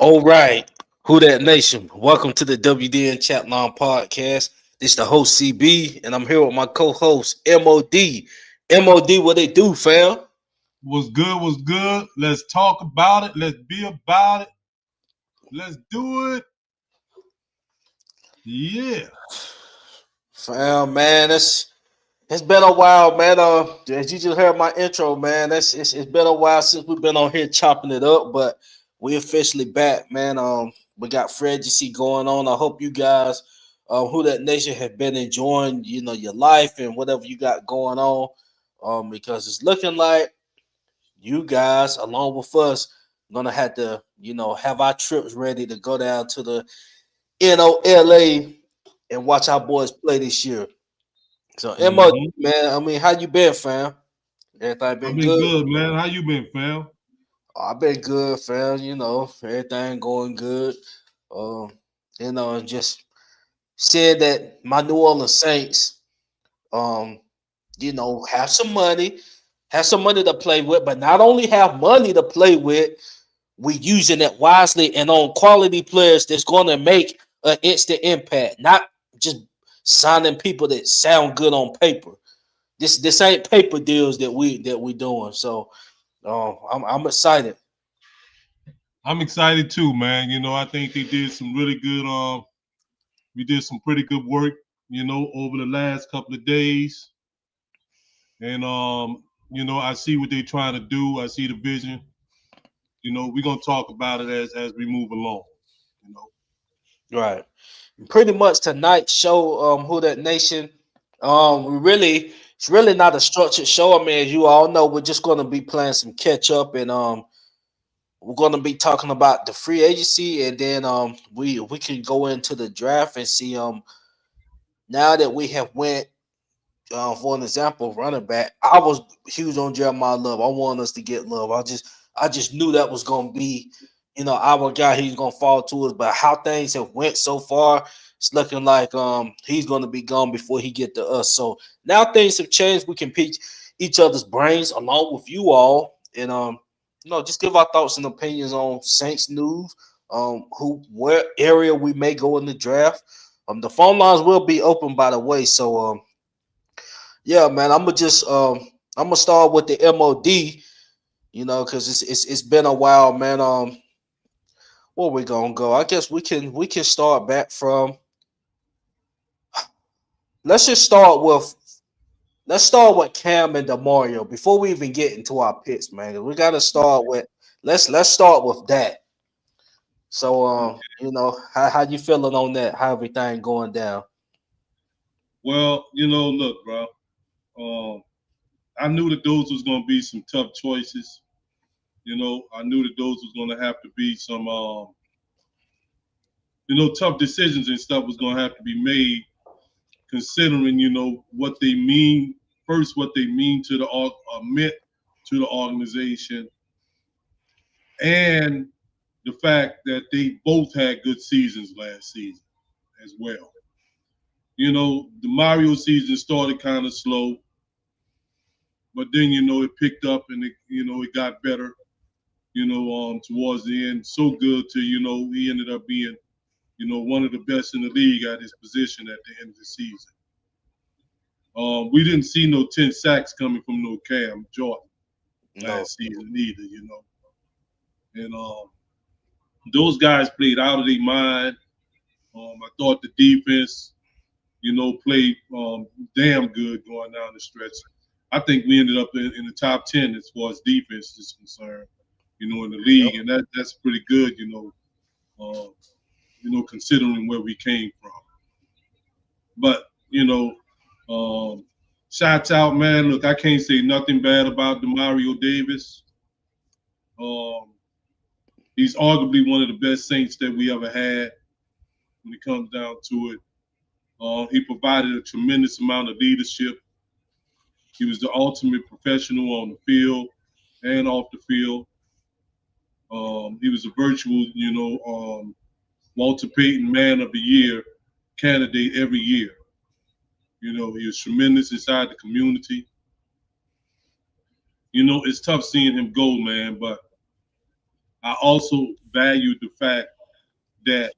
All right, who that nation? Welcome to the WDN Chatline podcast. This is the host CB, and I'm here with my co-host MOD. MOD, what they do, fam? What's good? What's good? Let's talk about it. Let's be about it. Let's do it. Yeah. Fam, man, it's been a while, man. As you just heard my intro, man, it's been a while since we've been on here chopping it up, but we officially back, man. We got Fred going on. I hope you guys, who that nation, have been enjoying, your life and whatever you got going on. Because it's looking like you guys, along with us, gonna have to, have our trips ready to go down to the NOLA and watch our boys play this year. So Emma, hmm man, I mean, how you been, fam? Everything I've been been good? good, man. How you been, fam? I've been good, fam. Everything going good. Um, just said that my New Orleans Saints, um, have some money to play with, but not only have money to play with, we using it wisely and on quality players that's going to make an instant impact, not just signing people that sound good on paper. This ain't paper deals that we doing. So I'm excited. I'm excited too, man. I think they did some really good. We did some pretty good work. Over the last couple of days, and I see what they're trying to do. I see the vision. We're gonna talk about it as we move along. You know. Right. Pretty much tonight's show, Who That Nation. It's really not a structured show. I mean, as you all know, we're just gonna be playing some catch up and we're gonna be talking about the free agency and then we can go into the draft and see now that we have went for an example, running back. I was huge on Jeremiah Love. I want us to get Love. I just knew that was gonna be, our guy. He's gonna fall to us. But how things have went so far, it's looking like he's gonna be gone before he get to us. So now things have changed. We can pick each other's brains along with you all, and just give our thoughts and opinions on Saints news. Where area we may go in the draft. The phone lines will be open, by the way. So yeah, man, I'm gonna start with the MOD, because it's been a while, man. Where we gonna go? I guess we can start back from. Let's just start with Cam and Demario before we even get into our picks, man. 'Cause we gotta start with let's start with that. So how you feeling on that? How everything going down? Well, look, bro. Um, I knew that those was gonna be some tough choices. I knew that those was gonna have to be some, tough decisions and stuff was gonna have to be made, considering, what they mean. First, what they mean to the meant to the organization, and the fact that they both had good seasons last season as well. The Mario season started kind of slow, but then it picked up and it got better. Towards the end, so good to he ended up being one of the best in the league at his position at the end of the season. We didn't see no 10 sacks coming from no Cam Jordan No. last season either, And those guys played out of their mind. I thought the defense, played damn good going down the stretch. I think we ended up in the top 10 as far as defense is concerned, in the Yep. league, and that's pretty good, considering where we came from. But shouts out, man. Look, I can't say nothing bad about Demario Davis. Um, he's arguably one of the best Saints that we ever had when it comes down to it. He provided a tremendous amount of leadership. He was the ultimate professional on the field and off the field. He was a virtual, Walter Payton Man of the Year candidate every year. He was tremendous inside the community. It's tough seeing him go, man, but I also value the fact that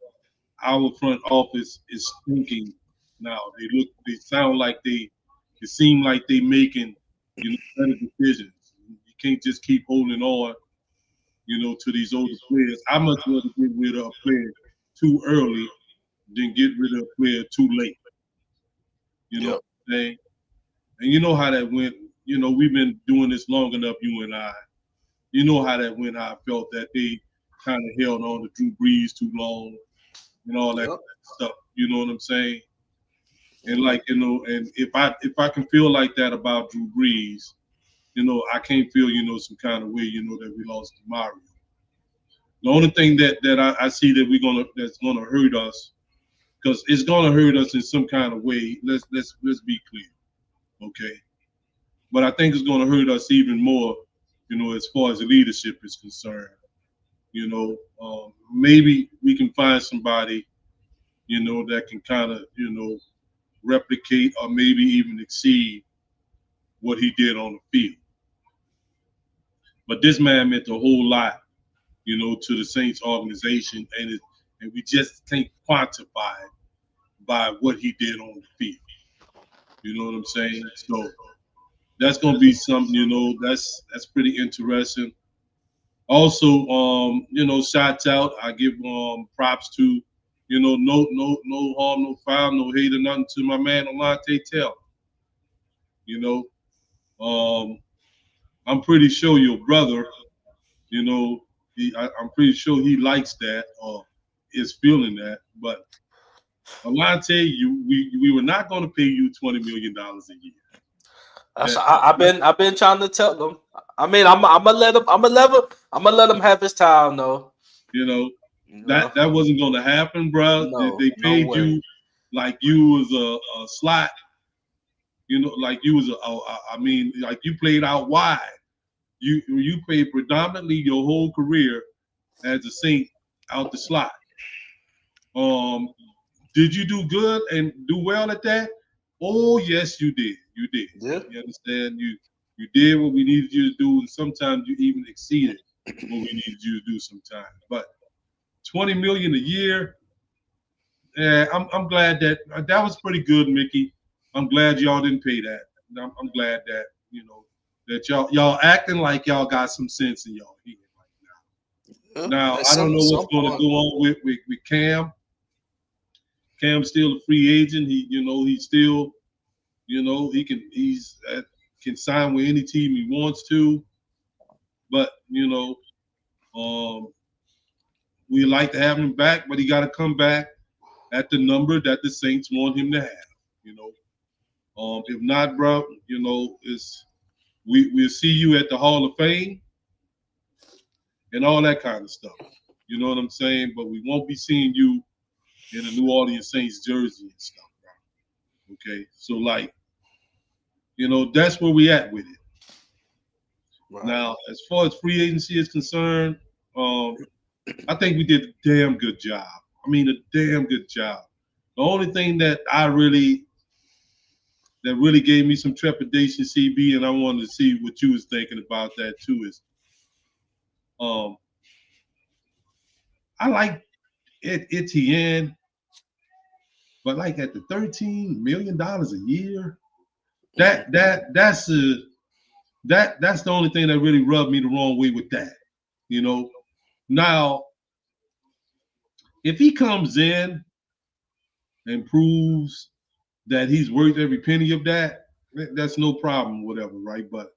our front office is thinking now. They sound like it seem like they making, better decisions. You can't just keep holding on, to these older players. I much rather get rid of a player too early than get rid of a player too late. You know Yep. what I'm saying? And you know how that went. We've been doing this long enough, you and I. You know how that went. How I felt that they kind of held on to Drew Brees too long and all that Yep. stuff. You know what I'm saying? And like, and if I can feel like that about Drew Brees, I can't feel, some kind of way, that we lost to Mario. The only thing that I see that's gonna hurt us, because it's gonna hurt us in some kind of way. Let's be clear, okay? But I think it's gonna hurt us even more, as far as the leadership is concerned. Maybe we can find somebody, that can kind of, replicate or maybe even exceed what he did on the field. But this man meant a whole lot, to the Saints organization, and we just can't quantify it by what he did on the field. You know what I'm saying? So that's gonna be something, that's pretty interesting. Also, shots out. I give props to, no harm, no foul, no hate or nothing to my man Alante Tell. You know, um, I'm pretty sure your brother, you know, I'm pretty sure he likes that or is feeling that. But Alante, we were not going to pay you $20 million a year. That's That, I've been trying to tell them. I mean, I'm gonna let him. I'm gonna let him have his time though. you know, You know, that wasn't going to happen, bro. They no paid way. you like you was a slot. Like you was I mean, like you played out wide. You played predominantly your whole career as a Saint out the slot. Um, did you do good and do well at that? Oh yes, you did. You did. Yeah. You understand? You did what we needed you to do, and sometimes you even exceeded what we needed you to do sometimes. But 20 million a year, yeah, I'm glad that was pretty good, Mickey. I'm glad y'all didn't pay that. I'm glad that that y'all acting like y'all got some sense in y'all head right Yeah. now. Now At I don't know what's some going to point. go on with Cam. Cam's still a free agent. He's still can sign with any team he wants to. But um, we like to have him back, but he got to come back at the number that the Saints want him to have. You know, if not, bro, it's we'll see you at the Hall of Fame and all that kind of stuff. You know what I'm saying? But we won't be seeing you in a New Orleans Saints jersey and stuff, bro. Okay, so like, that's where we at with it. Right. Now, as far as free agency is concerned, um, I think we did a damn good job. I mean, a damn good job. The only thing that really gave me some trepidation, CB, and I wanted to see what you was thinking about that too, is um, I like Etienne, but like at the $13 million a year, Mhm. that's the only thing that really rubbed me the wrong way with that. You know, now if he comes in and proves that he's worth every penny of that, that's no problem, whatever, right? But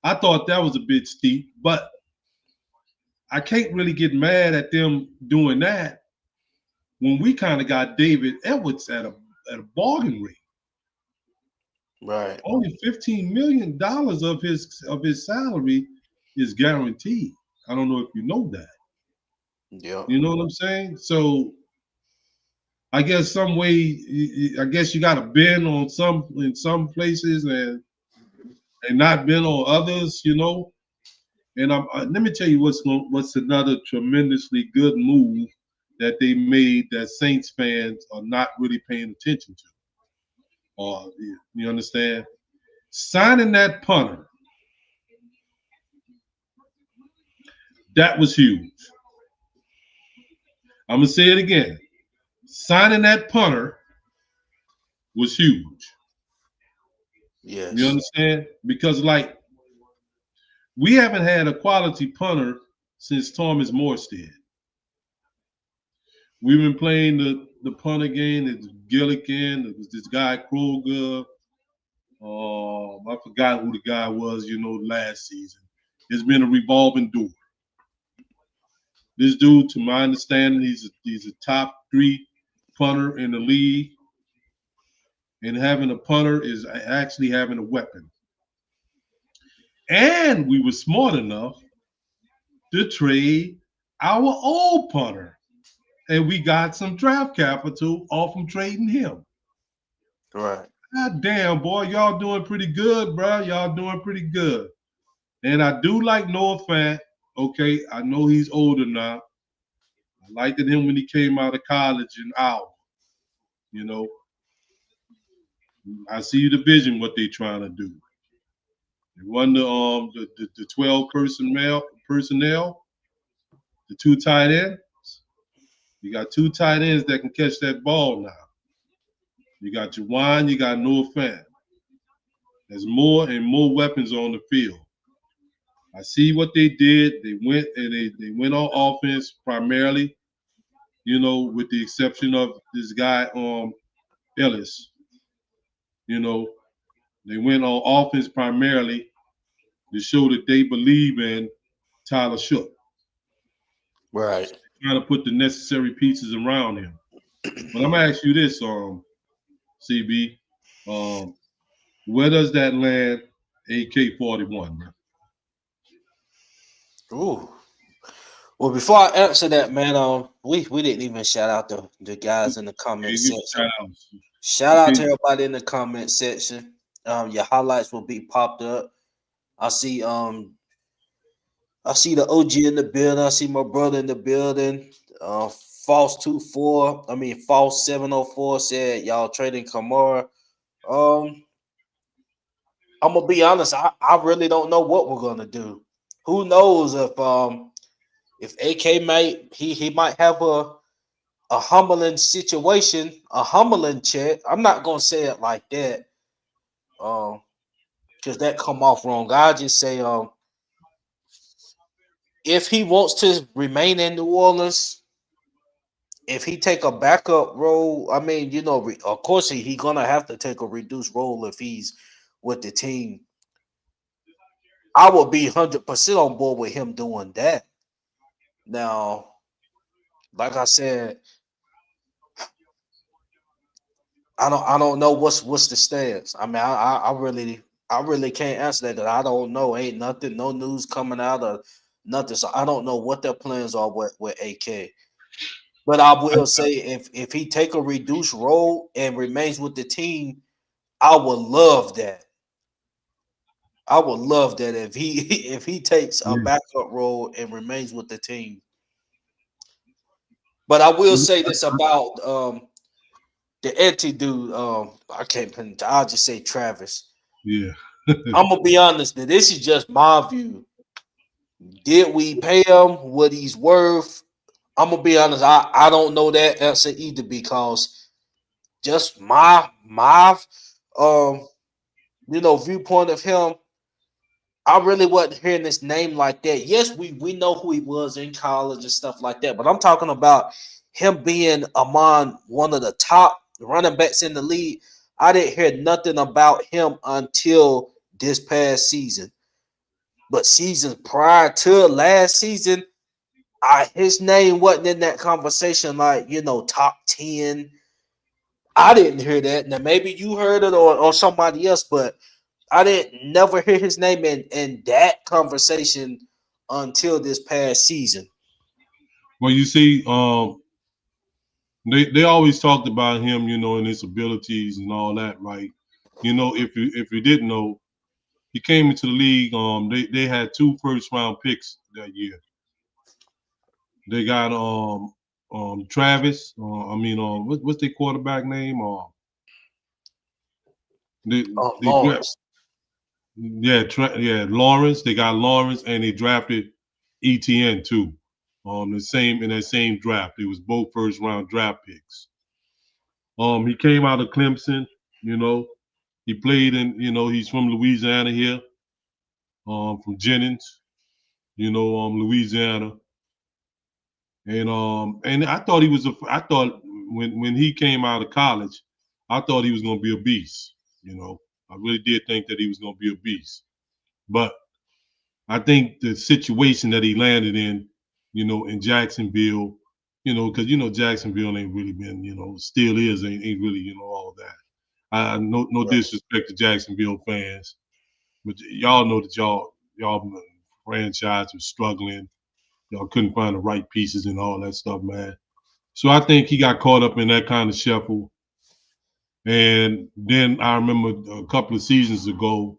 I thought that was a bit steep, but I can't really get mad at them doing that when we kind of got David Edwards at a bargain rate. Right. Only $15 million of his salary is guaranteed. I don't know if you know that. Yep. You know what I'm saying? So I guess some way, I guess you got to bend on some in some places and not bend on others. And let me tell you what's another tremendously good move that they made that Saints fans are not really paying attention to. Or you understand? Signing that punter, That was huge. I'm gonna say it again. Signing that punter was huge. You Yes. understand? Because like we haven't had a quality punter since Thomas Morstead. We've been playing the punter game. It's Gilligan. It was this guy Kroger. I forgot who the guy was. Last season. It's been a revolving door. This dude, to my understanding, he's a top three punter in the league, and having a punter is actually having a weapon. And we were smart enough to trade our old punter, and we got some draft capital off from trading him. Right. God damn, boy, y'all doing pretty good, bro. Y'all doing pretty good. And I do like Noah Fant. Okay, I know he's older now. I liked him when he came out of college in Iowa. You know, I see the vision what they trying to do. They run the 12 personnel, the two tight ends. You got two tight ends that can catch that ball now. You got Jawan, you got Noah Fant. There's more and more weapons on the field. I see what they did. They went and they went on offense primarily, with the exception of this guy Ellis. You know, they went on offense primarily to show that they believe in Tyler Shook. Right. Trying to put the necessary pieces around him. But I'm gonna ask you this, CB, where does that land AK-41, man? Ooh. Well, before I answer that, man, we didn't even shout out the guys in the Okay, comment give section. shout outs. Shout out Okay, to everybody in the comment section. Your highlights will be popped up. I see I see the OG in the building. I see my brother in the building. False 24. I mean False 704 said y'all trading Kamara. Um, I'm gonna be honest. I really don't know what we're gonna do. Who knows if AK might he might have a humbling situation, a humbling check. I'm not gonna say it like that, because that come off wrong. I just say if he wants to remain in New Orleans, if he take a backup role, I mean, of course he gonna have to take a reduced role if he's with the team. I would be 100% on board with him doing that. Now, like I said, I don't know what's the stance. I mean, I really can't answer that because I don't know. Ain't nothing, no news coming out of nothing. So I don't know what their plans are with AK. But I I, will say if he take a reduced role and remains with the team, I would love that. I would love that if he if he takes a yeah. backup role and remains with the team. But I will say this about the anti dude. I can't pronounce. I'll just say Travis. Yeah. I'm gonna be honest. Now, this is just my view. Did we pay him what he's worth? I'm gonna be honest. I don't know that answer either because just my um viewpoint of him. I really wasn't hearing this name like that. Yes, we know who he was in college and stuff like that, but I'm talking about him being among one of the top running backs in the league. I didn't hear nothing about him until this past season. But seasons prior to last season, his name wasn't in that conversation like, top 10. I didn't hear that. Now maybe you heard it or somebody else, but I didn't never hear his name in that conversation until this past season. Well, you see, they always talked about him, and his abilities and all that, right? If you didn't know, he came into the league. They had two first round picks that year. They got Travis. What's their quarterback name? They draft Lawrence. yeah Lawrence. They got Lawrence, and they drafted ETN too. The same in that same draft. It was both first round draft picks. He came out of Clemson, you know. He played in, he's from Louisiana here, from Jennings, Louisiana. And I thought I thought when he came out of college, I thought he was gonna be a beast, you know. I really did think that he was gonna be a beast. But I think the situation that he landed in, in Jacksonville, because Jacksonville ain't really been, still is, ain't really, all that. No Right. disrespect to Jacksonville fans, but y'all know that y'all franchise was struggling. Y'all couldn't find the right pieces and all that stuff, man. So I think he got caught up in that kind of shuffle. And then I remember a couple of seasons ago,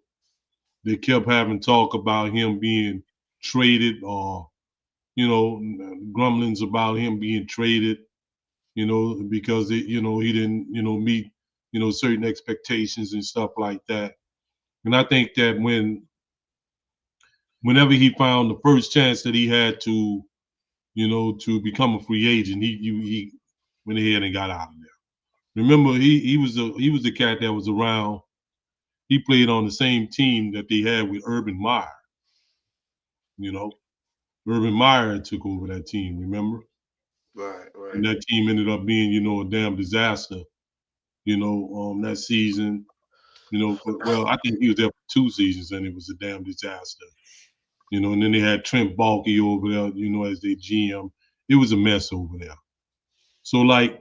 they kept having talk about him being traded, or grumblings about him being traded, because he didn't, meet, certain expectations and stuff like that. And I think that whenever he found the first chance that he had to, to become a free agent, he went ahead and got out of there. Remember, he was the cat that was around. He played on the same team that they had with Urban Meyer. You know, Urban Meyer took over that team. Remember, Right. and Right. that team ended up being, a damn disaster. That season. Well, I think he was there for 2 seasons, and it was a damn disaster. And then they had Trent Baalke over there, as their GM. It was a mess over there. So, like,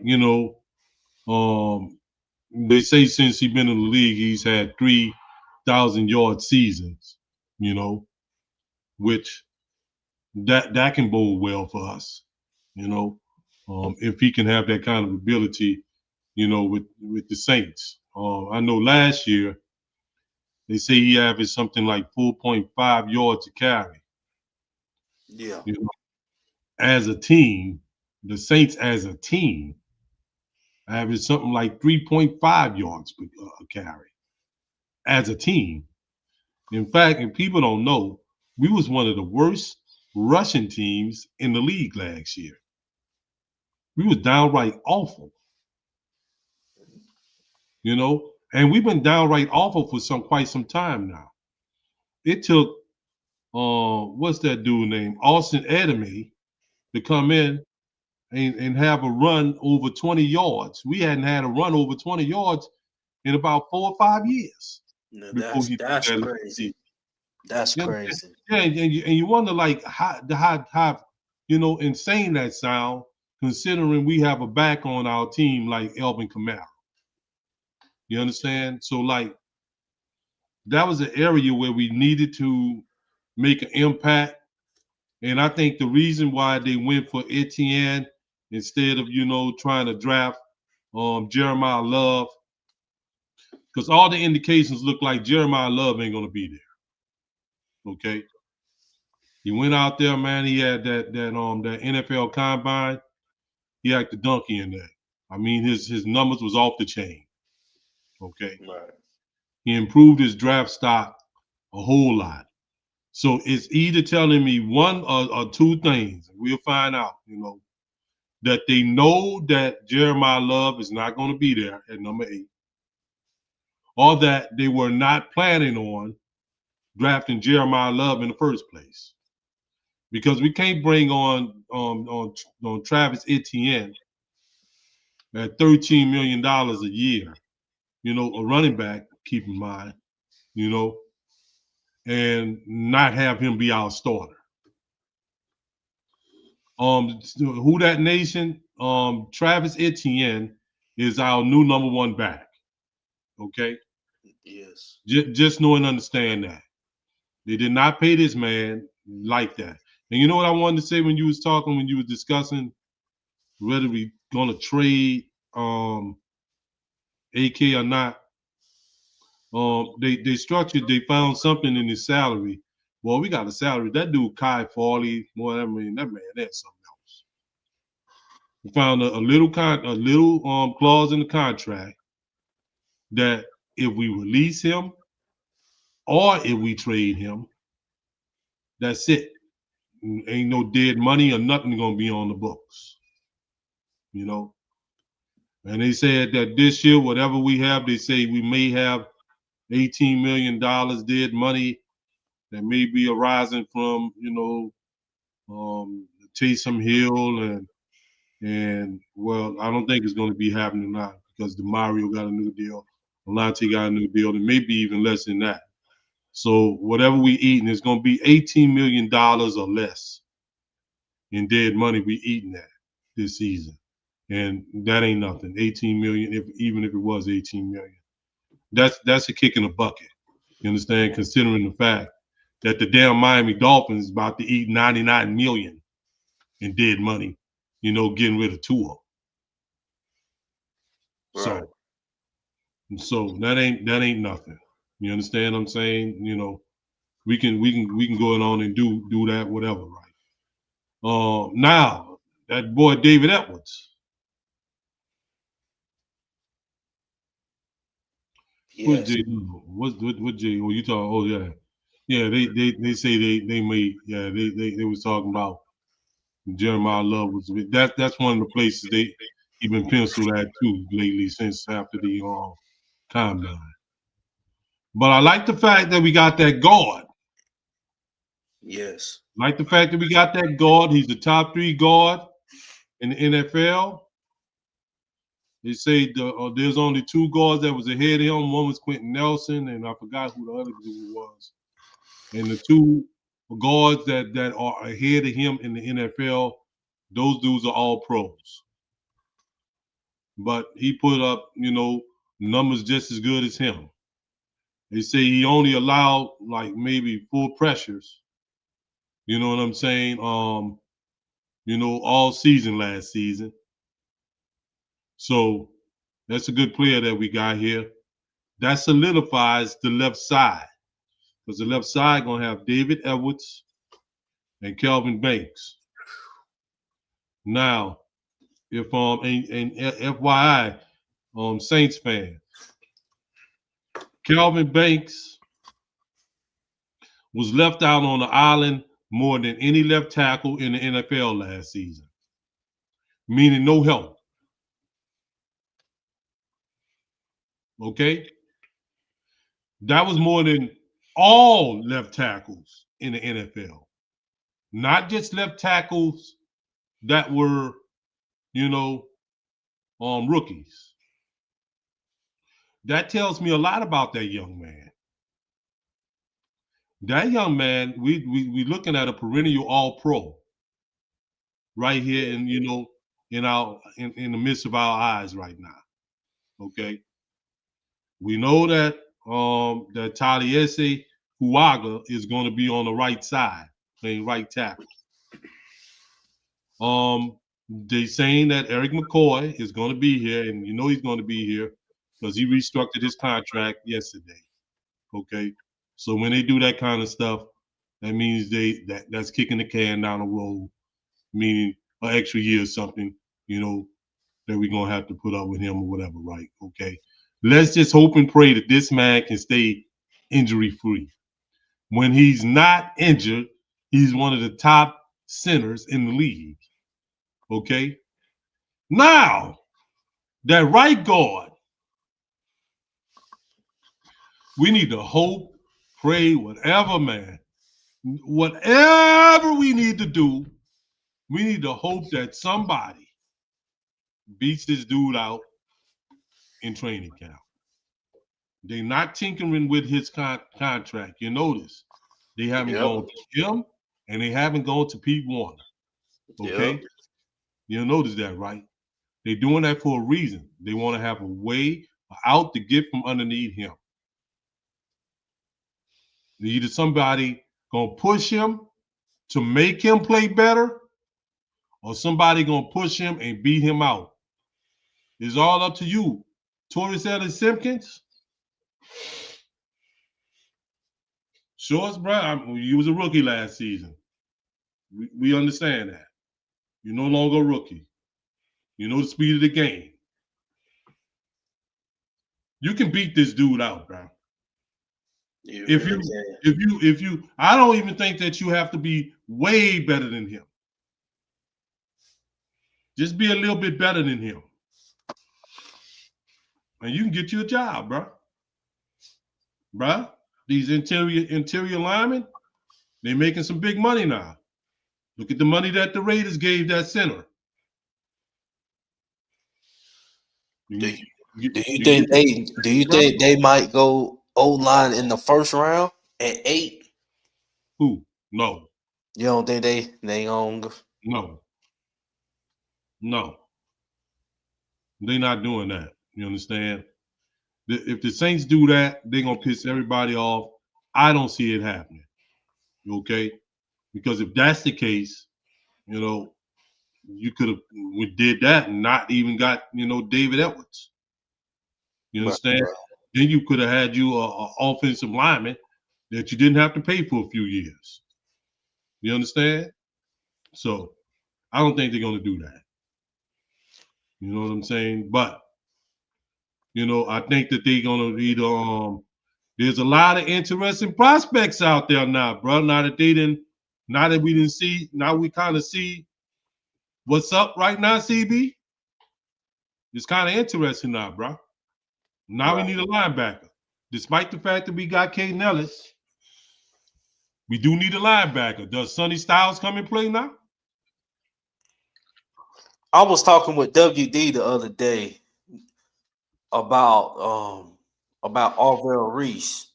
they say since he's been in the league, he's had 3,000-yard seasons. You know, which that can bode well for us. You know, if he can have that kind of ability, with the Saints. I know last year they say he averaged something like 4.5 yards a carry. Yeah. You know, as a team, the Saints as a team averaged something like 3.5 yards per carry as a team. In fact, and people don't know, we was one of the worst rushing teams in the league last year. We was downright awful, and we've been downright awful for quite some time now. It took what's that dude named Austin Edemy to come in and have a run over 20 yards. We hadn't had a run over 20 yards in about 4 or 5 years No, before that's he took that's that last crazy. season. That's You understand? crazy. Yeah, and you wonder like how insane that sound, considering we have a back on our team like Elvin Kamara. You understand? So like that was an area where we needed to make an impact. And I think the reason why they went for Etienne instead of, trying to draft Jeremiah Love, because all the indications look like Jeremiah Love ain't gonna be there. Okay. He went out there, man. He had that NFL combine. He had the donkey in there. I mean, his numbers was off the chain. Okay. Right. He improved his draft stock a whole lot. So it's either telling me one or two things. We'll find out, that they know that Jeremiah Love is not going to be there at number 8, or that they were not planning on drafting Jeremiah Love in the first place. Because we can't bring on Travis Etienne at $13 million a year, a running back, keep in mind, you know, and not have him be our starter. Who that nation? Travis Etienne is our new number 1 back. Okay, Yes. just know and understand that they did not pay this man like that. And you know what I wanted to say when you was talking, when you were discussing whether we gonna trade AK or not. They structured. They found something in his salary. Well, we got a salary. That dude Kai Farley, boy, I mean that man, that's something else. We found a little clause in the contract that if we release him or if we trade him, that's it. ain't no dead money or nothing gonna be on the books. You know. And they said that this year, whatever we have, they say we may have $18 million dead money that may be arising from, Taysom Hill and well, I don't think it's going to be happening now because the Mario got a new deal, Alante got a new deal, and maybe even less than that. So whatever we eating is going to be $18 million or less in dead money we eating that this season. And that ain't nothing. 18 million, even if it was 18 million. That's a kick in the bucket. You understand? Considering the fact that the damn Miami Dolphins is about to eat 99 million in dead money, getting rid of Tua. Right. So that ain't nothing. You understand what I'm saying? We can go on and do that, whatever, right? Now that boy David Edwards. Who's Yes. J? What J? Oh, you talking? Oh yeah, yeah. They say they may, yeah, they was talking about Jeremiah Love was that's one of the places he been penciled at too lately since after the combine. But I like the fact that we got that guard. Yes. Like the fact that we got that guard. He's the top 3 guard in the NFL. They say there's only 2 guards that was ahead of him. One was Quentin Nelson, and I forgot who the other dude was. And the 2 guards that are ahead of him in the NFL, those dudes are all pros. But he put up, numbers just as good as him. They say he only allowed like maybe 4 pressures. You know what I'm saying? All season last season. So that's a good player that we got here. That solidifies the left side. Because the left side gonna have David Edwards and Kelvin Banks. Now, if and FYI, Saints fan, Kelvin Banks was left out on the island more than any left tackle in the NFL last season, meaning no help. Okay, that was more than all left tackles in the NFL, not just left tackles that were, rookies. That tells me a lot about that young man. That young man, we looking at a perennial All Pro right here, in in the midst of our eyes right now. Okay, we know that that Taliese Huaga is going to be on the right side, playing right tackle. They saying that Eric McCoy is going to be here, and he's going to be here because he restructured his contract yesterday. Okay, so when they do that kind of stuff, that means that's kicking the can down the road, meaning an extra year or something, that we're gonna have to put up with him or whatever, right? Okay. Let's just hope and pray that this man can stay injury free. When he's not injured, he's one of the top centers in the league. Okay. Now, that right guard, we need to hope, pray, whatever, man. Whatever we need to do, we need to hope that somebody beats this dude out in training camp. They're not tinkering with his contract. You notice they haven't Yep. gone to him and they haven't gone to Pete Warner. Okay? Yep. You notice that, right? They're doing that for a reason. They want to have a way out to get from underneath him. Either somebody gonna push him to make him play better, or somebody gonna push him and beat him out. It's all up to you. Torres Ellis Simpkins. Shorts, bro. You was a rookie last season. We understand that. You're no longer a rookie. You know the speed of the game. You can beat this dude out, bro. You If really you, can. if you, I don't even think that you have to be Way better than him. Just be a little bit better than him. And you can get you a job, bro. Bruh, these interior linemen, they making some big money now. Look at the money that the Raiders gave that center. Do You, you, you, do you you think get the brother? they might go O line in the first round at 8? Who? No, You don't think they gonna no, no. They're not doing that. You understand? If the Saints do that, they're gonna piss everybody off. I don't see it happening. Okay? Because if that's the case, you know, you could have we did that and not even got, David Edwards. You right, understand? right. Then you could have had you a offensive lineman that you didn't have to pay for a few years. You understand? So I don't think they're gonna do that. You know what I'm saying? But I think that they're gonna either there's a lot of interesting prospects out there now, bro. Now that we didn't see, now we kind of see what's up right now, CB. It's kind of interesting now, bro. Now we Right. need a linebacker. Despite the fact that we got Caden Ellis, we do need a linebacker. Does Sonny Styles come and play now? I was talking with WD the other day about Arvell Reese.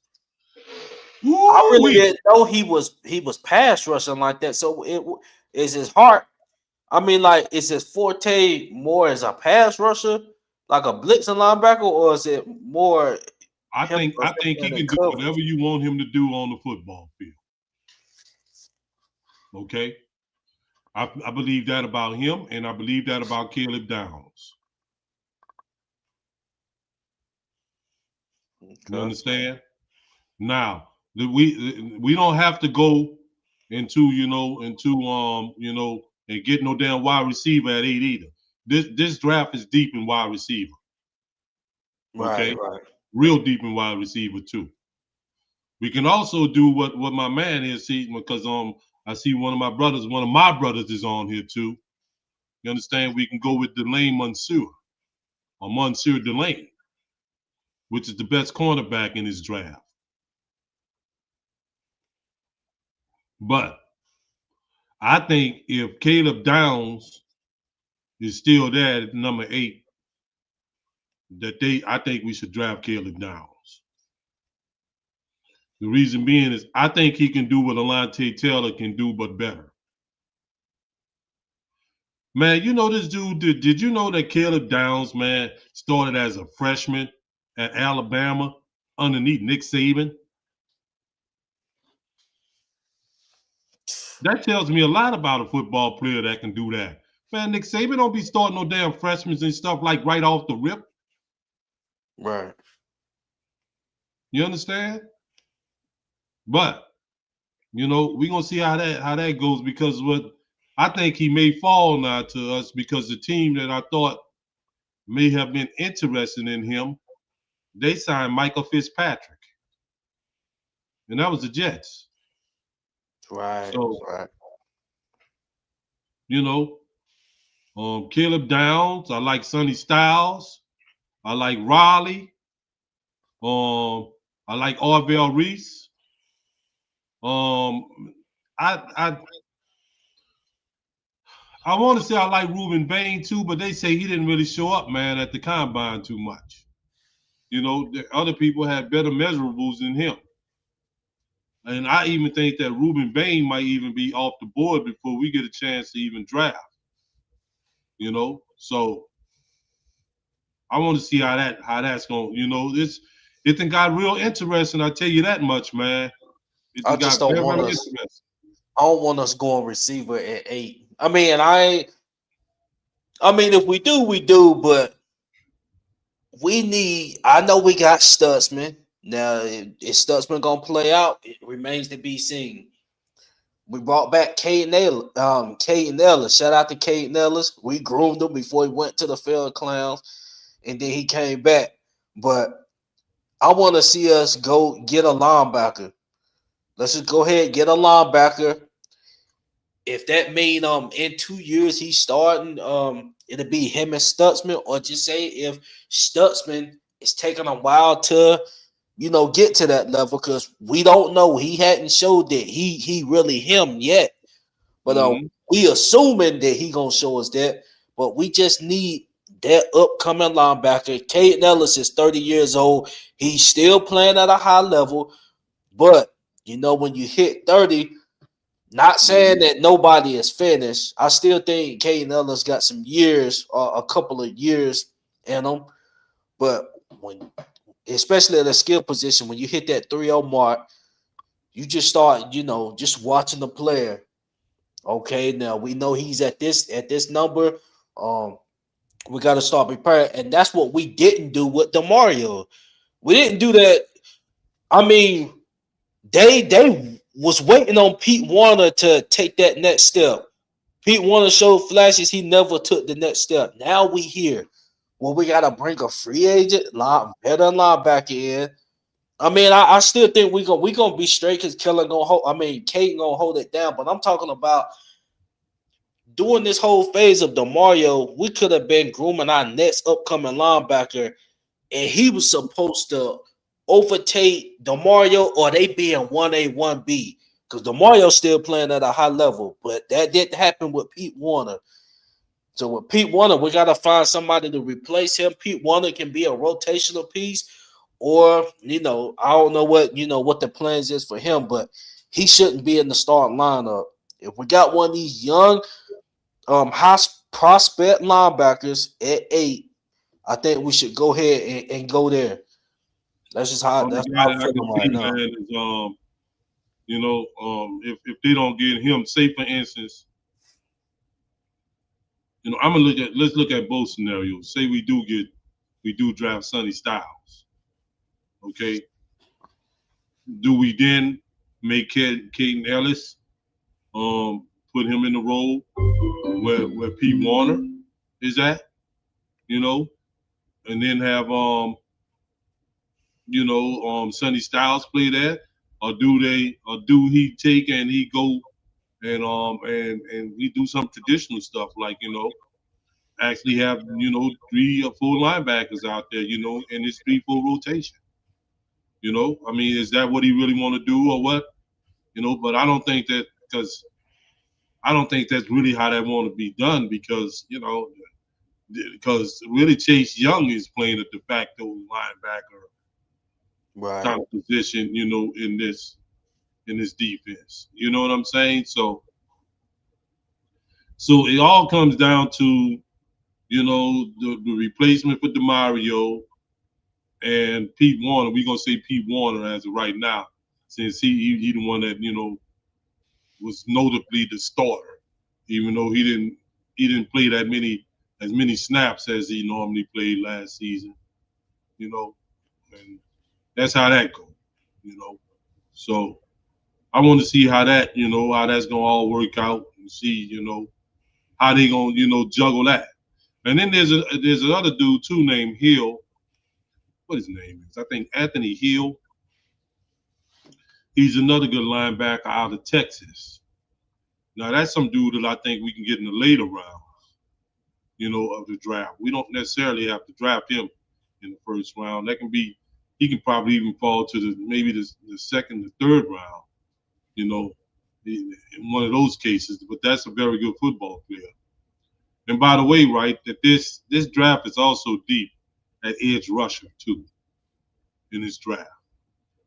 I Woo really wee. didn't know he was pass rushing like that. So is his heart. I mean, like, is his forte more as a pass rusher, like a blitzing linebacker, or is it more I him think I think he in can do coverage? whatever you want him to do on the football field. Okay, I believe that about him, and I believe that about Caleb Downs. You Okay. understand? Now, we don't have to go and get no damn wide receiver at 8 either. This draft is deep in wide receiver. Right, Okay, right. real deep in wide receiver too. We can also do what my man is seeing because I see one of my brothers is on here too. You understand? We can go with Delane Mansour or Mansour Delane, which is the best cornerback in this draft. But I think if Caleb Downs is still there at number 8, I think we should draft Caleb Downs. The reason being is I think he can do what Alontae Taylor can do, but better. Man, you know this dude. Did you know that Caleb Downs, man, started as a freshman at Alabama underneath Nick Saban? That tells me a lot about a football player that can do that. Man, Nick Saban don't be starting no damn freshmen and stuff like right off the rip. Right. You understand? But we're gonna see how that goes because what I think he may fall now to us because the team that I thought may have been interested in him, they signed Michael Fitzpatrick, and that was the Jets. Right. So Right. you know, Caleb Downs, I like Sonny Styles, I like Raleigh, I like Arvell Reese. Um, I I I want to say I like Reuben Bain too, but they say he didn't really show up, man, at the combine too much. The other people had better measurables than him. And I even think that Reuben Bain might even be off the board before we get a chance to even draft. So I want to see how that's going. It done got real interesting. I tell you that much, man. It I done just got don't very want very us. interesting. I don't want us going receiver at 8. I mean, if we do, we do. But we need. I know we got Stutzman. Now, is Stutzman gonna play out? It remains to be seen. We brought back Caden Ellis. Shout out to Caden Ellis. We groomed him before he went to the Field Clowns, and then he came back. But I want to see us go get a linebacker. Let's just go ahead and get a linebacker. if that mean in 2 years he's starting, it'll be him and Stutzman, or just say if Stutzman is taking a while to get to that level, because we don't know. He hadn't showed that he really him yet. But Mm-hmm. we assuming that he gonna show us that. But we just need that upcoming linebacker. Caden Ellis is 30 years old. He's still playing at a high level. But when you hit 30, not saying Mm-hmm. that nobody is finished. I still think Caden Ellis got some years, or a couple of years in him. But especially at a skill position, when you hit that 3-0 mark, you just start, just watching the player. Okay, now we know he's at this number. Um, we got to start preparing, and that's what we didn't do with Demario. We didn't do that. I mean, they was waiting on Pete Warner to take that next step. Pete Warner showed flashes. He never took the next step. Now we here. Well, we got to bring a free agent, better linebacker in. I mean, I still think we gonna be straight because Kellen gonna hold. I mean, Kate gonna hold it down. But I'm talking about during this whole phase of Demario, we could have been grooming our next upcoming linebacker, and he was supposed to overtake Demario, or they be in 1A, 1B. Because Demario's still playing at a high level, but that didn't happen with Pete Warner. So with Pete Warner, we gotta find somebody to replace him. Pete Warner can be a rotational piece, or I don't know what the plans is for him, but he shouldn't be in the starting lineup. If we got one of these young high prospect linebackers at 8, I think we should go ahead and go there. Only That's guy how I'm that I can feeling see, right now. man, is if they don't get him, say for instance, I'm gonna let's look at both scenarios. Say we do draft Sonny Styles. Okay. Do we then make Caden Ellis put him in the role where Pete Warner is at, you know, and then have Sonny Styles play that, or do he take and he go and we do some traditional stuff like actually have 3 or 4 linebackers out there, in this 3-4 rotation. I mean, is that what he really want to do or what? But I don't think that because I don't think that's really how that want to be done because really Chase Young is playing a de facto linebacker Right. kind of position, in this defense. You know what I'm saying? So it all comes down to the replacement for Demario and Pete Warner. We're gonna say Pete Warner as of right now, since he the one that was notably the starter, even though he didn't play as many snaps as he normally played last season. You know, and that's how that goes. You know, so I want to see how that's gonna all work out and see how they gonna juggle that. And then there's another dude too named Hill. What his name is? I think Anthony Hill. He's another good linebacker out of Texas. Now that's some dude that I think we can get in the later rounds, of the draft. We don't necessarily have to draft him in the first round. He can probably even fall to maybe the second, the third round, you know, in one of those cases. But that's a very good football player. And by the way, right, that this draft is also deep at edge rusher too. In this draft,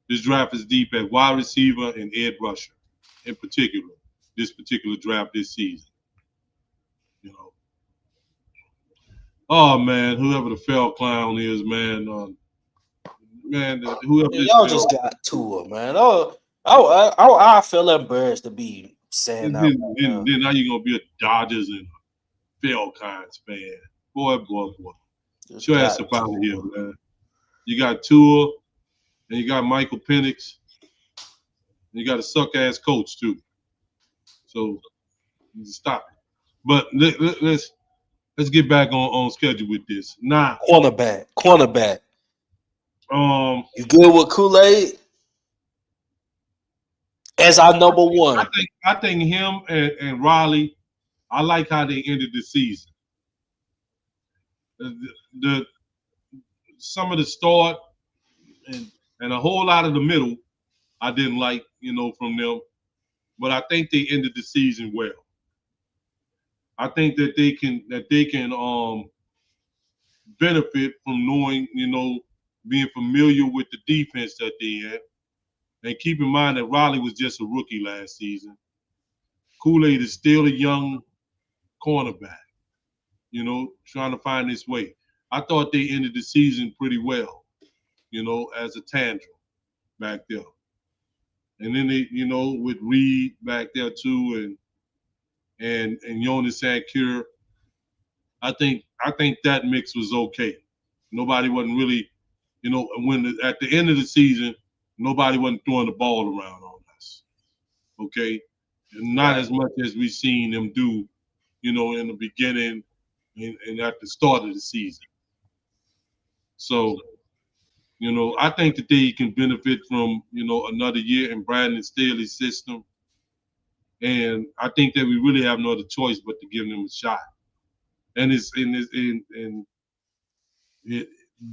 this draft is deep at wide receiver and edge rusher, in particular. This particular draft this season, you know. Oh man, whoever the fell clown is, man, whoever Man, this y'all fell, just got to it, man. I feel embarrassed to be saying then, that then, right then now. then now you're gonna be a Dodgers and Falcons fan, boy. Get Just your ass got up out of here, to man. You got Tua and you got Michael Penix, and you got a suck ass coach too. So stop it. But let's get back on schedule with this. Now, it. Cornerback. um, You good with Kool-Aid? as our number one. I think him and Raleigh. I like how they ended the season. The some of the start and a whole lot of the middle I didn't like, from them. But I think they ended the season well. I think that they can benefit from knowing, being familiar with the defense that they had. And keep in mind that Raleigh was just a rookie last season. Kool-Aid is still a young cornerback, trying to find his way. I thought they ended the season pretty well, as a tandem back there. And then they, with Reed back there too, and Jonas Sankir, I think that mix was okay. Nobody wasn't really, at the end of the season, nobody wasn't throwing the ball around on us. Okay, and not Right. as much as we seen them do, in the beginning and at the start of the season. So, I think that they can benefit from, another year in Brandon Staley's system. And I think that we really have no other choice but to give them a shot. And it,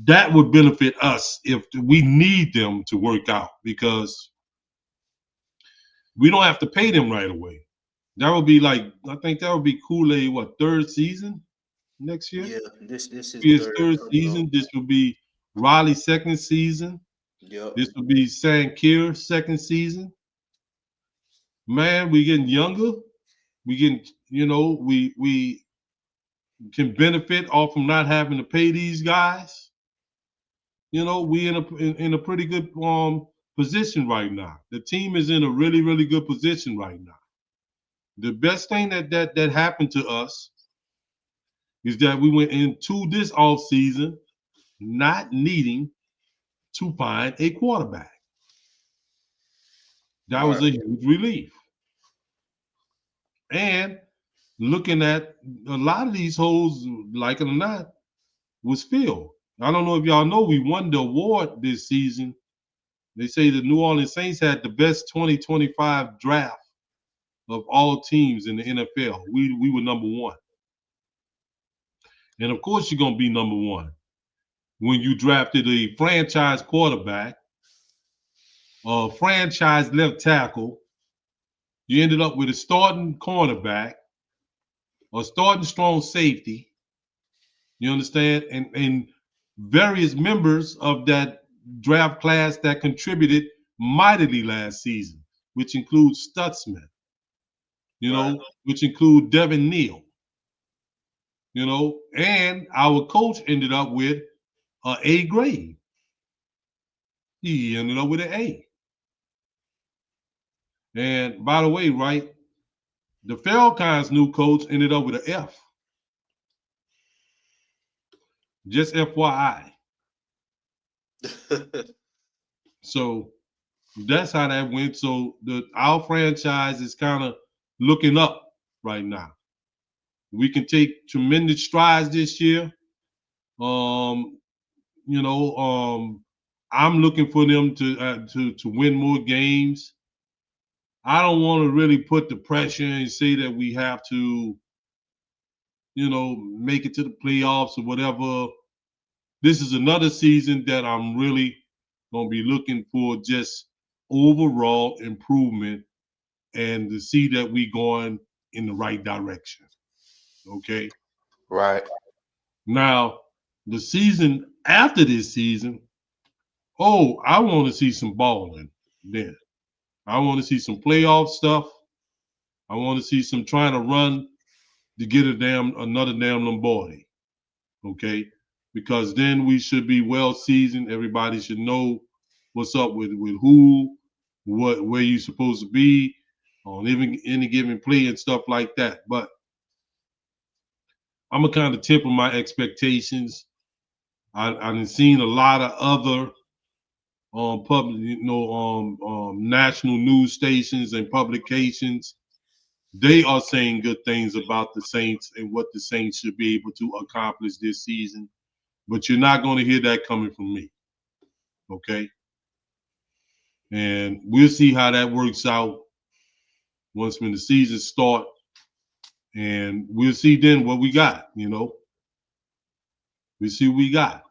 that would benefit us if we need them to work out because we don't have to pay them right away. That would be I think that would be Kool-Aid, what, third season next year? Yeah, this is His third third coming up. season. This would be Riley's second season. Yep. This would be Sankir's second season. Man, we getting younger. We getting, we can benefit off from not having to pay these guys. We in a pretty good position right now. The team is in a really, really good position right now. The best thing that happened to us is that we went into this off season not needing to find a quarterback. That was Right. a huge relief. And looking at a lot of these holes, like it or not, was filled. I don't know if y'all know we won the award this season. They say the New Orleans Saints had the best 2025 draft of all teams in the NFL. We were number one. And of course you're gonna be number one when you drafted a franchise quarterback, a franchise left tackle. You ended up with a starting cornerback, a starting strong safety. You understand? And various members of that draft class that contributed mightily last season, which includes Stutzman, Right. which include Devin Neal, and our coach ended up with an A grade. He ended up with an A. And by the way, right, the Falcons' new coach ended up with an F. Just FYI. So that's how that went. So our franchise is kind of looking up right now. We can take tremendous strides this year. Um, I'm looking for them to win more games. I don't want to really put the pressure and say that we have to, make it to the playoffs or whatever. This is another season that I'm really going to be looking for just overall improvement and to see that we going in the right direction. Okay. Right. Now, the season after this season, oh, I want to see some balling then. I want to see some playoff stuff. I want to see some trying to run to get another damn Lombardi. Okay. Because then we should be well seasoned. Everybody should know what's up with who, where you're supposed to be on even any given play and stuff like that. But I'm gonna kind of temper my expectations. I've seen a lot of other public, national news stations and publications. They are saying good things about the Saints and what the Saints should be able to accomplish this season. But you're not going to hear that coming from me. Okay. and we'll see how that works out once when the season start, and we'll see then what we got. We see what we got.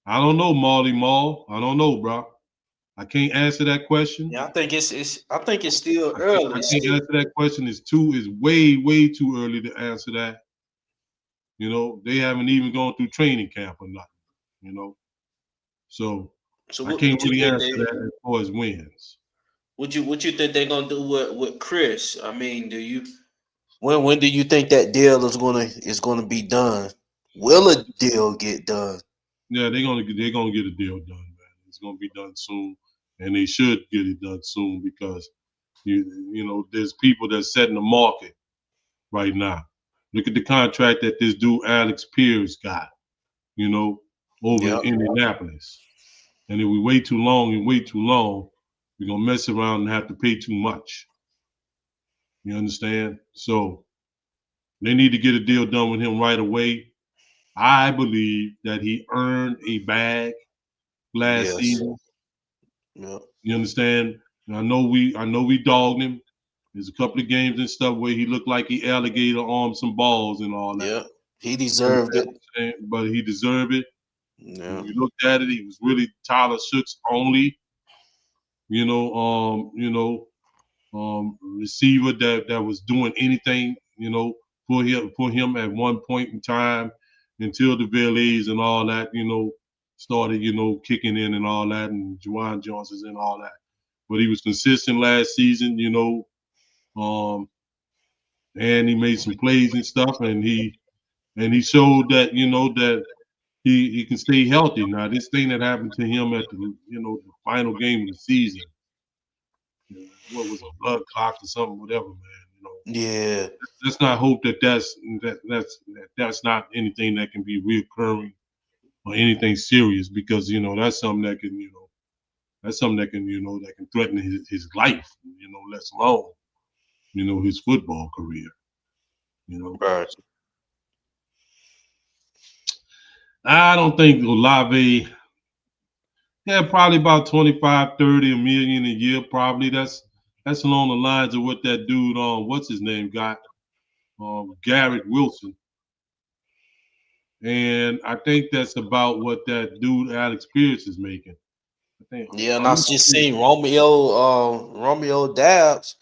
I don't know, Marley Marl. I don't know, bro. I can't answer that question. Yeah, I think it's I think it's still I early. It's can't still answer that question. It's way too early to answer that. They haven't even gone through training camp or nothing. You know, so so I can't what you really think answer they that as far as wins. what you think they're gonna do with Chris? I mean, do you when do you think that deal is gonna be done? Will a deal get done? Yeah, they're gonna get a deal done, man. It's gonna be done soon, and they should get it done soon because there's people that's setting the market right now. Look at the contract that this dude Alex Pierce got, you know, over in Yep. Indianapolis. And if we wait too long and wait too long, we're gonna mess around and have to pay too much. You understand? So they need to get a deal done with him right away. I believe that he earned a bag last Yes. season. Yep. You understand? And I know we dogged him. There's a couple of games and stuff where he looked like he alligator armed some balls and all that. Yep. He You deserved understand it. what I'm saying? But he deserved it. When Yeah. we looked at it, he was really Tyler Shook's only, you know, um, you know, receiver that was doing anything, for him at one point in time until the Villiers and all that, started, kicking in and all that, and Juwan Johnson's and all that. But he was consistent last season, and he made some plays and stuff, and he showed that that he can stay healthy. Now, this thing that happened to him at the final game of the season, what was a blood clot or something, whatever, man. Yeah. Let's not hope that's not anything that can be reoccurring or anything serious because that's something that can threaten his life, let alone his football career. You know, Right. I don't think Olave. Yeah, probably about 25, 30 a million a year. Probably that's along the lines of what that dude what's his name got, Garrett Wilson. And I think that's about what that dude Alex Pierce is making. I think. Yeah, and Are I you just serious? seen Romeo Dabs.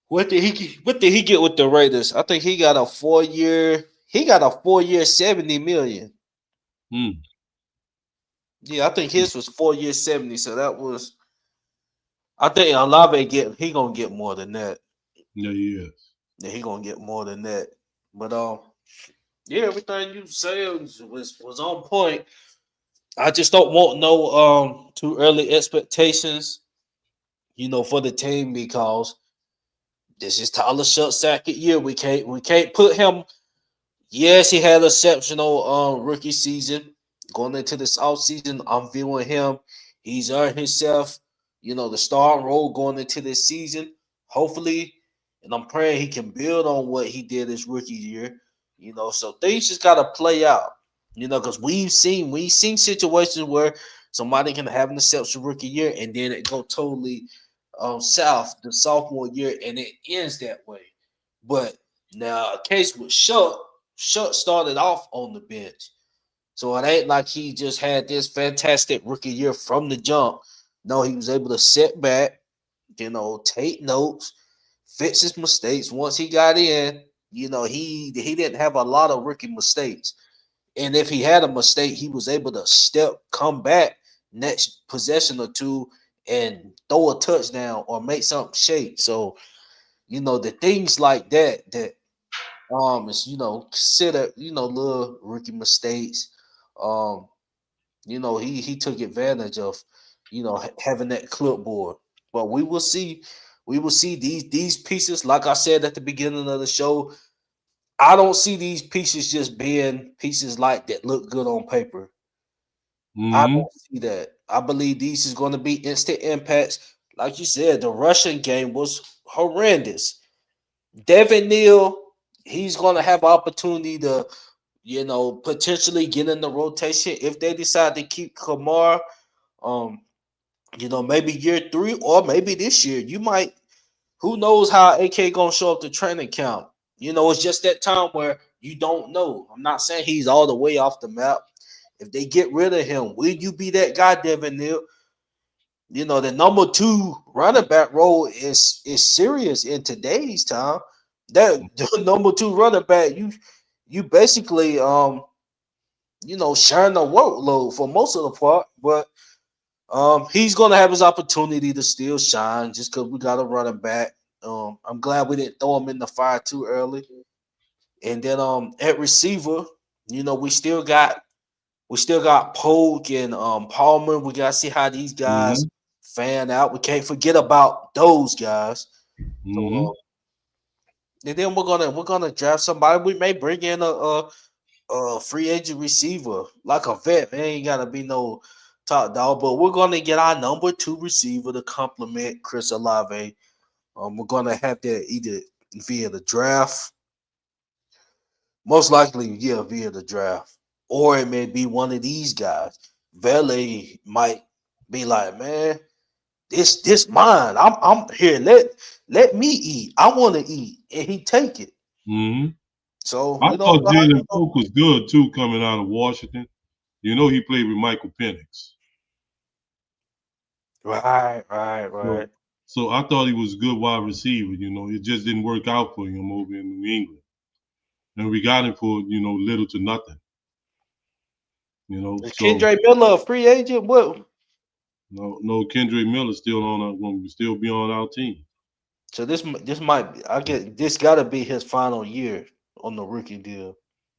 What did he get with the Raiders? I think he got a 4 year. He got a 4 year 70 million. Hmm. Yeah, I think his was 4 year 70. So that was. I think Olave he gonna get more than that. Yeah, he is. Yeah, he gonna get more than that. But yeah, everything you said was on point. I just don't want no too early expectations, for the team because this is Tyler Shutt's second year. We can't put him. Yes, he had an exceptional rookie season. Going into this off season, I'm viewing him. He's earned himself, the star role going into this season. Hopefully, and I'm praying he can build on what he did his rookie year. So things just gotta play out. Because we've seen situations where somebody can have an exceptional rookie year and then it go totally south the sophomore year and it ends that way. But now a case with Shutt started off on the bench. So it ain't like he just had this fantastic rookie year from the jump. No, he was able to sit back, take notes, fix his mistakes. Once he got in, he didn't have a lot of rookie mistakes. And if he had a mistake, he was able to come back next possession or two and throw a touchdown or make something shake. So, the things like that is consider little rookie mistakes. Um, he took advantage of having that clipboard. But we will see these pieces. Like I said at the beginning of the show, I don't see these pieces just being pieces like that look good on paper. I Hmm. don't see that. I believe these is going to be instant impacts. Like you said, the Russian game was horrendous. Devin Neal, he's going to have opportunity to potentially get in the rotation if they decide to keep Kamar. Um, maybe year 3 or maybe this year, you might. Who knows how AK gonna show up to training camp? It's just that time where you don't know. I'm not saying he's all the way off the map. If they get rid of him, will you be that guy, Devin Neal? The number 2 running back role is serious in today's time. That the number 2 running back, you basically sharing the workload for most of the part, but he's gonna have his opportunity to still shine just because we got a running back. I'm glad we didn't throw him in the fire too early. And then at receiver, we still got Polk and Palmer. We gotta see how these guys Mm-hmm. fan out. We can't forget about those guys. So Mm-hmm. and then we're gonna draft somebody. We may bring in a free agent receiver like a vet. It ain't gotta be no top dog, but we're gonna get our number 2 receiver to complement Chris Olave. We're gonna have that either via the draft, most likely, yeah, via the draft, or it may be one of these guys. Vele might be like, man, this mine. I'm here. Let me eat. I want to eat, and he take it. Mm-hmm. So I we don't thought know how they Jalen go. Polk was good too, coming out of Washington. He played with Michael Penix. Right, right, So, right. so I thought he was a good wide receiver. It just didn't work out for him over in New England, and we got him for little to nothing. Is So Kendra Miller a free agent? What? no, Kendrick Miller still going to still be on our team. So this might be. I get this. Got to be his final year on the rookie deal.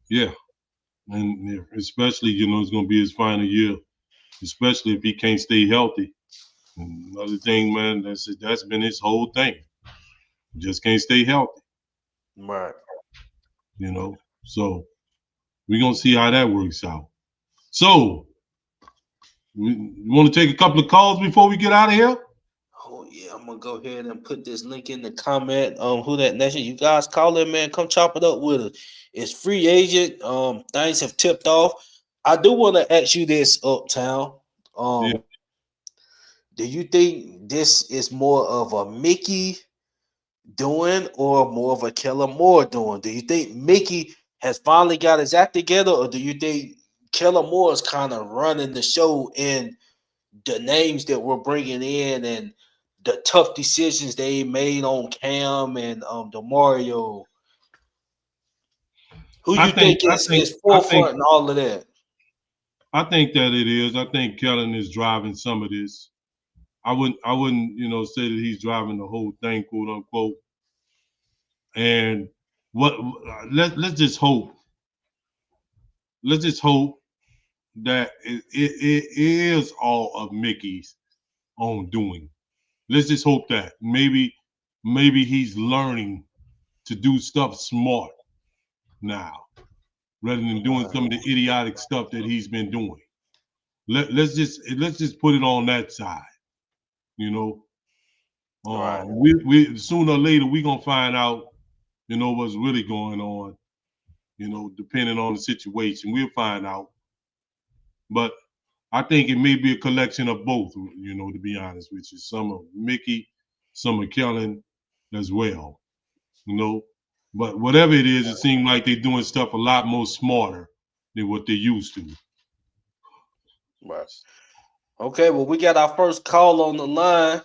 Yeah, and yeah, especially it's going to be his final year, especially if he can't stay healthy. And another thing, man, that's been his whole thing. Just can't stay healthy. Right. So we're gonna see how that works out. So we want to take a couple of calls before we get out of here. Oh yeah, I'm gonna go ahead and put this link in the comment. Who that nation? You guys call it, man. Come chop it up with us. It's free agent. Things have tipped off. I do want to ask you this, Uptown. Yeah, Um, do you think this is more of a Mickey doing or more of a Kellen Moore doing? Do you think Mickey has finally got his act together, or do you think Kellen Moore is kind of running the show in the names that we're bringing in and the tough decisions they made on Cam and the Mario? Who I you think think I think is I think forefront and all of that? I think that it is. I think Kellen is driving some of this. I wouldn't say that he's driving the whole thing, quote unquote. And what let's just hope. Let's just hope that it is all of Mickey's own doing. Let's just hope that maybe he's learning to do stuff smart now rather than doing some of the idiotic stuff that he's been doing. Let's just put it on that side. You know, Right, we sooner or later we gonna find out. What's really going on. Depending on the situation, we'll find out. But I think it may be a collection of both. To be honest with you, some of Mickey, some of Kellen as well. you know. But whatever it is, it seems like they're doing stuff a lot more smarter than what they used to. right. Okay, well, we got our first call on the line.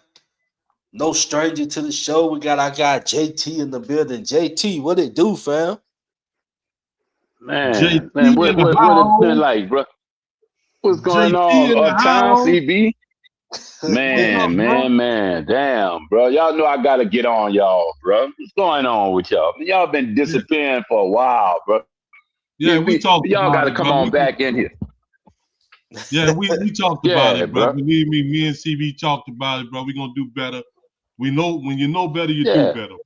No stranger to the show. We got our guy JT in the building. JT, what it do, fam? Man, JT man, in the what it been house. like, bro? What's going JT on in the uptown, house. CB? What's up, bro? Man, damn, bro. Y'all know I gotta get on y'all, bro. What's going on with y'all? Y'all been Yeah, disappearing for a while, bro. yeah, we talked Y'all about gotta it, come bro. on back in here. Yeah, we talked about Yeah, it, bro. bro. Believe me and CB talked about it, bro. We're gonna do better. We know when you know better, you do Yeah. better.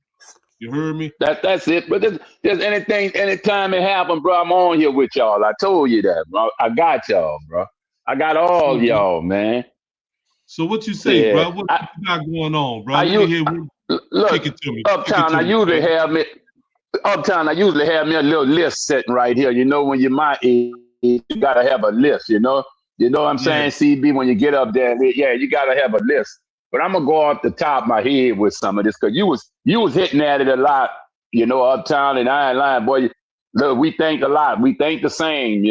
You heard me? That's it. But there's anytime it happen, bro, I'm on here with y'all. I told you that, bro. I got y'all, bro. I got all So, y'all, man. so what you say, Yeah. bro? What you got going on, bro? I Let me you hear. Kick look it to me. Kick it uptown. to me, bro. I usually have me a little list sitting right here. When you're my age, you gotta have a list. You know what I'm Yeah, saying, CB? When you get up there, yeah, you gotta have a list. But I'm gonna go off the top of my head with some of this because you was hitting at it a lot, uptown, and I ain't lying, boy. Look, we think a lot. We think the same,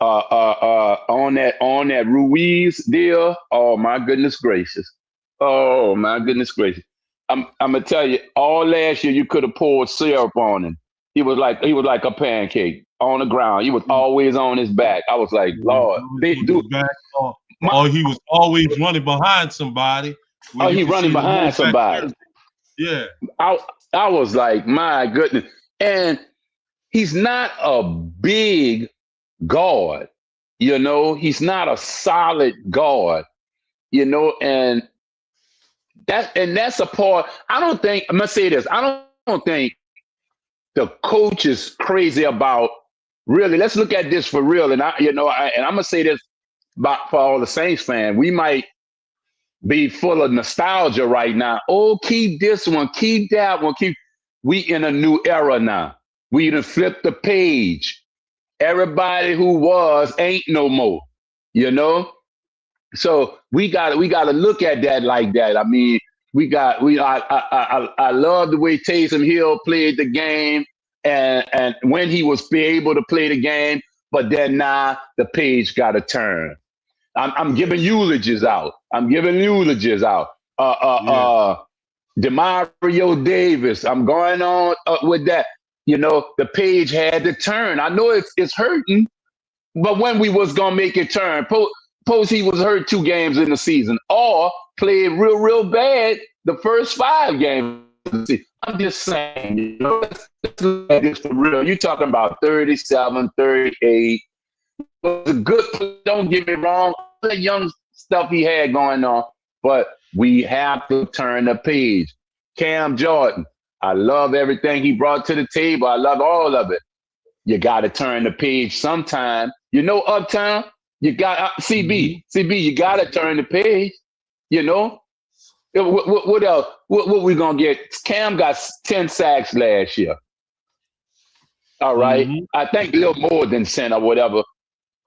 on that Ruiz deal. Oh my goodness gracious. Oh my goodness gracious. I'm gonna tell you, all last year you could have poured syrup on him. He was like a pancake on the ground. He was always on his back. I was like, Lord, always on his back, or he was always running behind somebody where you he could running see the whole behind back. somebody. Yeah, I was like, my goodness. And he's not a big guard, he's not a solid guard, and that's a part. I don't think, I'm gonna say this, I don't think the coach is crazy about really. Let's look at this for real. And I'm gonna say this about for all the Saints fans. We might be full of nostalgia right now. Oh, keep this one, keep that one, we in a new era now. We done flipped the page. Everybody who was ain't no more, So we got to look at that like that. I mean, I love the way Taysom Hill played the game, and when he was be able to play the game, but then now the page got to turn. I'm giving eulogies out. Demario Davis. I'm going on with that. The page had to turn. I know it's hurting, but when we was gonna make it turn, suppose he was hurt 2 games in the season, or played real bad the first 5 games. I'm just saying, let's look at this for real. You're talking about 37, 38. It was a good play, don't get me wrong, all the young stuff he had going on, but we have to turn the page. Cam Jordan, I love everything he brought to the table. I love all of it. You got to turn the page sometime. Uptown, you got CB, you got to turn the page. What else? What we gonna get? Cam got 10 sacks last year. All right, I think a little more than 10 or whatever.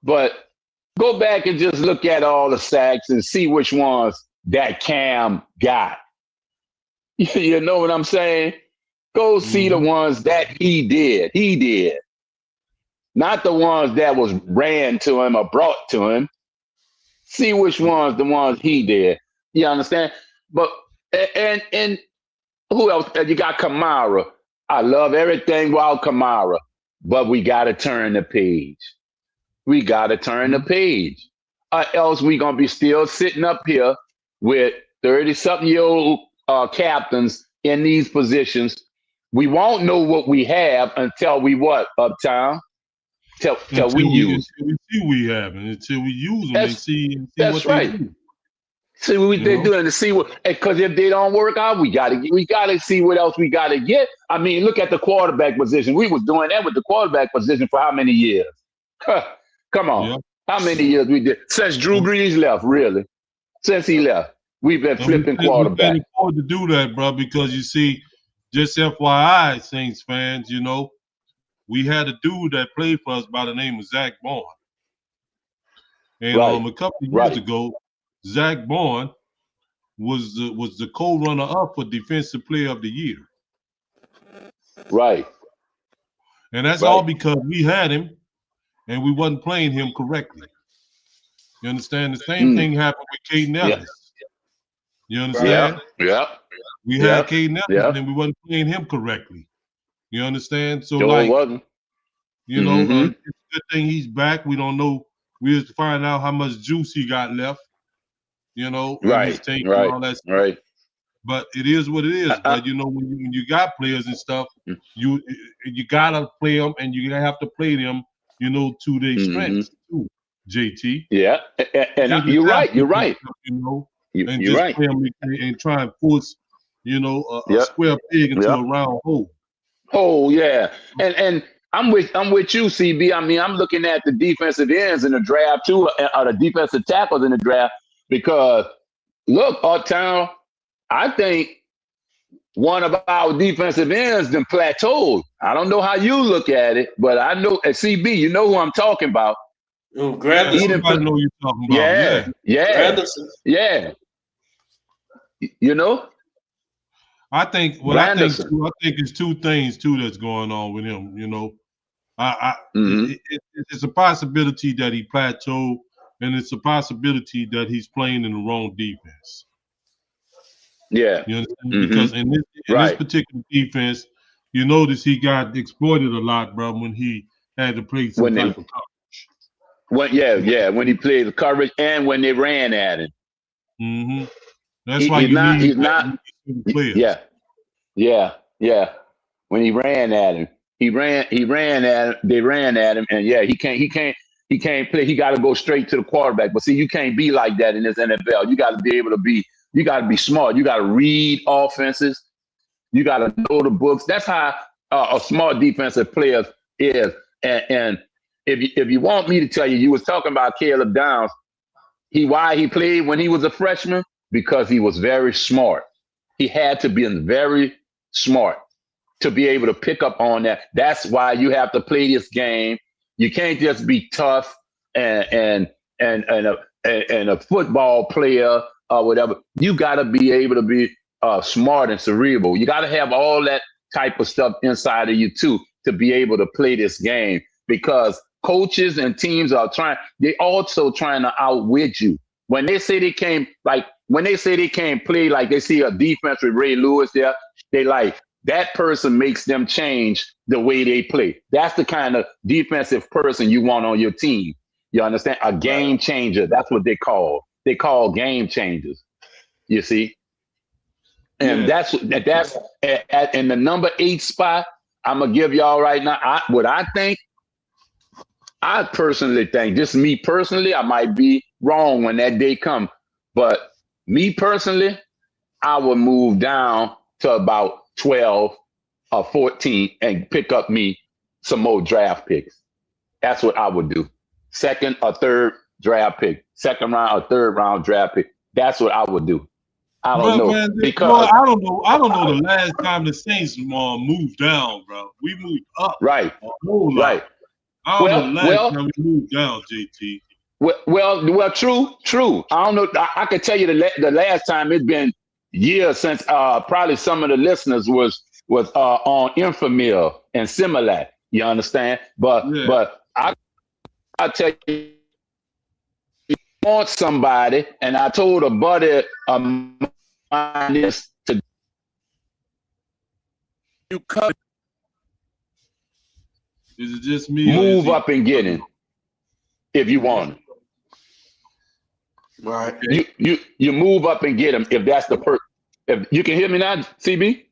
But go back and just look at all the sacks and see which ones that Cam got. You know what I'm saying? Go see the ones that he did. He did. Not the ones that was ran to him or brought to him. See which ones the ones he did. You understand? But and who else? You got Kamara. I love everything about Kamara, but we got to turn the page. We got to turn the page. Else we going to be still sitting up here with 30-something-year-old captains in these positions. We won't know what we have until we Uptown? Until we use. Until we see we have, and until we use them and see that's what right. they do. See what they're doing to see what, because if they don't work out, we gotta see what else we gotta get. I mean, look at the quarterback position. We was doing that with the quarterback position for how many years? Come on, how many years we did since Drew Brees left? Really, since he left, we've been flipping quarterbacks. We can't afford to do that, bro, because you see, just FYI, Saints fans, we had a dude that played for us by the name of Zach Bourne, and a couple of years ago, Zach Bourne was the co-runner-up for Defensive Player of the Year. Right. And that's all because we had him and we wasn't playing him correctly. You understand? The same thing happened with Caden Ellis. You understand? Yeah. We had Caden Ellis and we wasn't playing him correctly. You understand? So it's a good thing he's back. We don't know. We just find out how much juice he got left. In his tank and all that stuff. Right. But it is what it is. But when you got players and stuff, you gotta play them, and you have to play them, to their strengths too. JT. Yeah, and you're right. You're right. And just right. play them and try and force, a square peg into a round hole. Oh yeah, and I'm with you, CB. I mean, I'm looking at the defensive ends in the draft too, or the defensive tackles in the draft. Because, look, Uptown, I think one of our defensive ends then plateaued. I don't know how you look at it, but I know at CB, you know who I'm talking about. Ooh, Granderson. Everybody know you're talking about. Yeah, yeah, Granderson. yeah. You know, I think Granderson. it's two things too that's going on with him. You know, Mhm. it's a possibility that he plateaued, and it's a possibility that he's playing in the wrong defense. Yeah. You understand? Mhm. Because in this Right. particular defense, you notice he got exploited a lot, bro, when he had to play some When they, type of coverage. when he played the coverage and when they ran at him. Mm-hmm. That's why He's you not. need He's not. certain players. Yeah. Yeah. Yeah. When he ran at him, he ran at him. They ran at him, and yeah, he can't play. He got to go straight to the quarterback. But see, you can't be like that in this NFL. You got to be able to be. You got to be smart. You got to read offenses. You got to know the books. That's how a smart defensive player is. And if you want me to tell you, you was talking about Caleb Downs. Why he played when he was a freshman, because he was very smart. He had to be very smart to be able to pick up on that. That's why you have to play this game. You can't just be tough and a football player or whatever. You got to be able to be smart and cerebral. You got to have all that type of stuff inside of you too to be able to play this game, because coaches and teams are also trying to outwit you. When they say they can't, when they say they can't play, like they see a defense with Ray Lewis there, they like, that person makes them change the way they play. That's the kind of defensive person you want on your team. You understand? A game changer. That's what they call. They call game changers. You see? And that's in the number 8 spot. I'm gonna give y'all right now. I personally think, just me personally, I might be wrong when that day comes, but me personally, I would move down to about 12 or 14 and pick up me some more draft picks. That's what I would do. Second or third draft pick, second round or third round draft pick. That's what I would do. I don't know. Man, because I don't know the last time the Saints moved down, bro. We moved up. Right. A whole lot. Right. I don't know the last time we moved down, JT. Well, true. I don't know. I can tell you the last time. It's been years since probably some of the listeners was on Infamil and Similac. You understand? But I tell you, want somebody, and I told a buddy of mine this to you come. Is it just me? Move up and get him if you want him. Right. You move up and get him if that's the person. If you can hear me now, CB?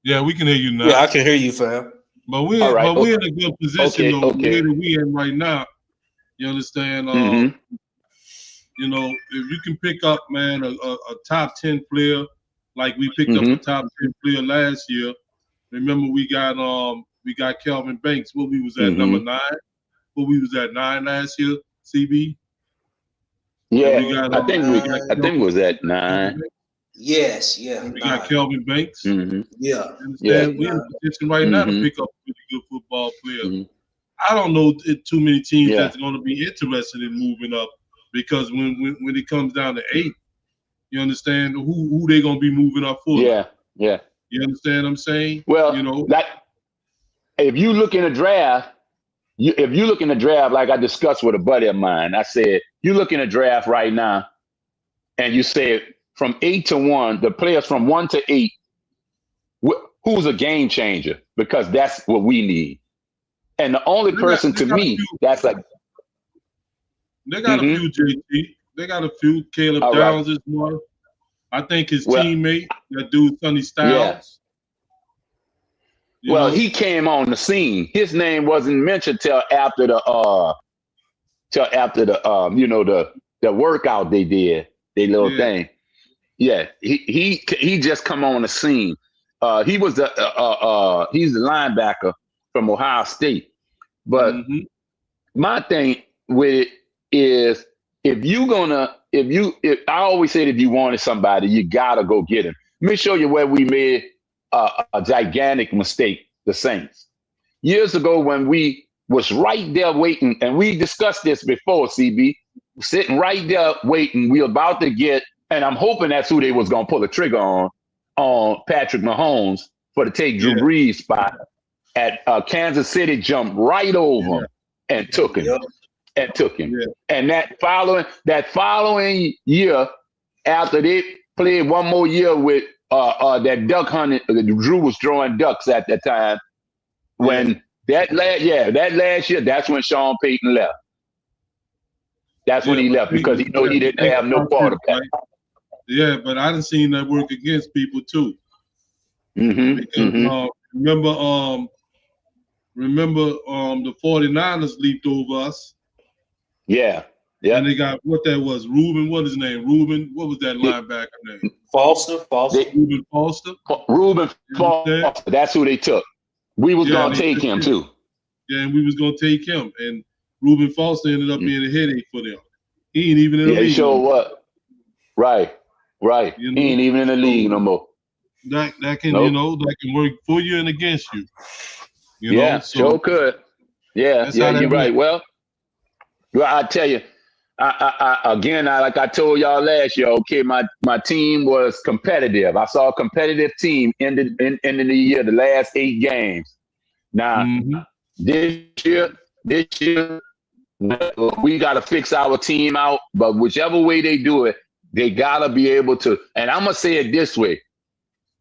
Yeah, we can hear you now. Yeah, I can hear you, fam. But we're in a good position though. Where we in right now? You understand? You know, if you can pick up, man, a top 10 player, like we picked up a top 10 player last year. Remember, we got Kelvin Banks. What we was at number 9. What we was at 9 last year, CB. Yeah, I think it was at 9. Yes, yeah. We got Kelvin Banks. Yeah. We're in a position right now to pick up a really good football player. I don't know too many teams that's going to be interested in moving up, because when it comes down to 8, you understand who they going to be moving up for. Yeah. You understand what I'm saying? Well, you know, like if you look in the draft, like I discussed with a buddy of mine, I said, you look in the draft right now, and you said from 8 to 1, the players from 1 to 8, who's a game changer? Because that's what we need. And the only person to me that's like, they got a few, JT. They got a few. Caleb Downs is one. I think his teammate, that dude Sonny Styles. Yeah. He came on the scene. His name wasn't mentioned till after the the workout they did, their little thing. Yeah, he just come on the scene. He was he's the linebacker from Ohio State. But my thing with it is, if I always said, if you wanted somebody, you gotta go get him. Let me show you where we made a gigantic mistake, the Saints. Years ago, when we was right there waiting, and we discussed this before, CB, sitting right there waiting. We about to get, and I'm hoping that's who they was gonna pull the trigger on Patrick Mahomes for to take Drew Brees' spot. At Kansas City, jumped right over him and took him. And that following year, after they played one more year with that duck hunting, Drew was throwing ducks at that time. When that last year, that's when Sean Payton left. That's when he left because he knew he didn't have no quarterback. Yeah, but I done seen that work against people too. Because, remember the 49ers leaped over us. Yeah. And they got what that was, Reuben. What is his name? Reuben. What was that linebacker name? Foster. Reuben Foster. Reuben Foster. That's who they took. We was gonna take him too. Yeah, and we was gonna take him. And Reuben Foster ended up being a headache for them. He ain't even in the league. He sure was. Right. You know? He ain't even in the league no more. That can that can work for you and against you. You know? So sure could. Yeah, you're right. Well, I tell you, I like I told y'all last year. Okay, my team was competitive. I saw a competitive team end of the year, the last 8 games. Now this year, we got to fix our team out. But whichever way they do it, they gotta be able to. And I'm gonna say it this way: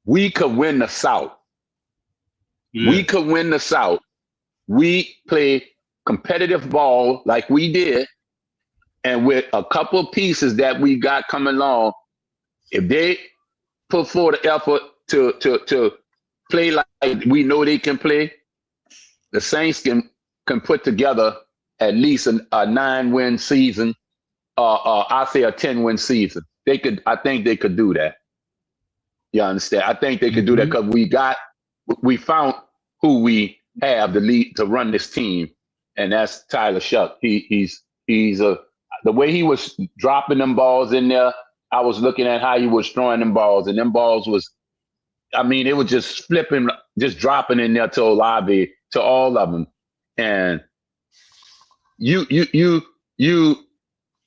we could win the South. We could win the South. We play competitive ball like we did. And with a couple of pieces that we got coming along, if they put forth the effort to play like we know they can play, the Saints can put together at least a 9-win season, I say a 10-win season. I think they could do that. You understand? I think they could do that because we found who we have the lead to run this team, and that's Tyler Shuck. He's the way he was dropping them balls in there. I was looking at how he was throwing them balls, and them balls was, it was just flipping, just dropping in there to Olave, to all of them. And you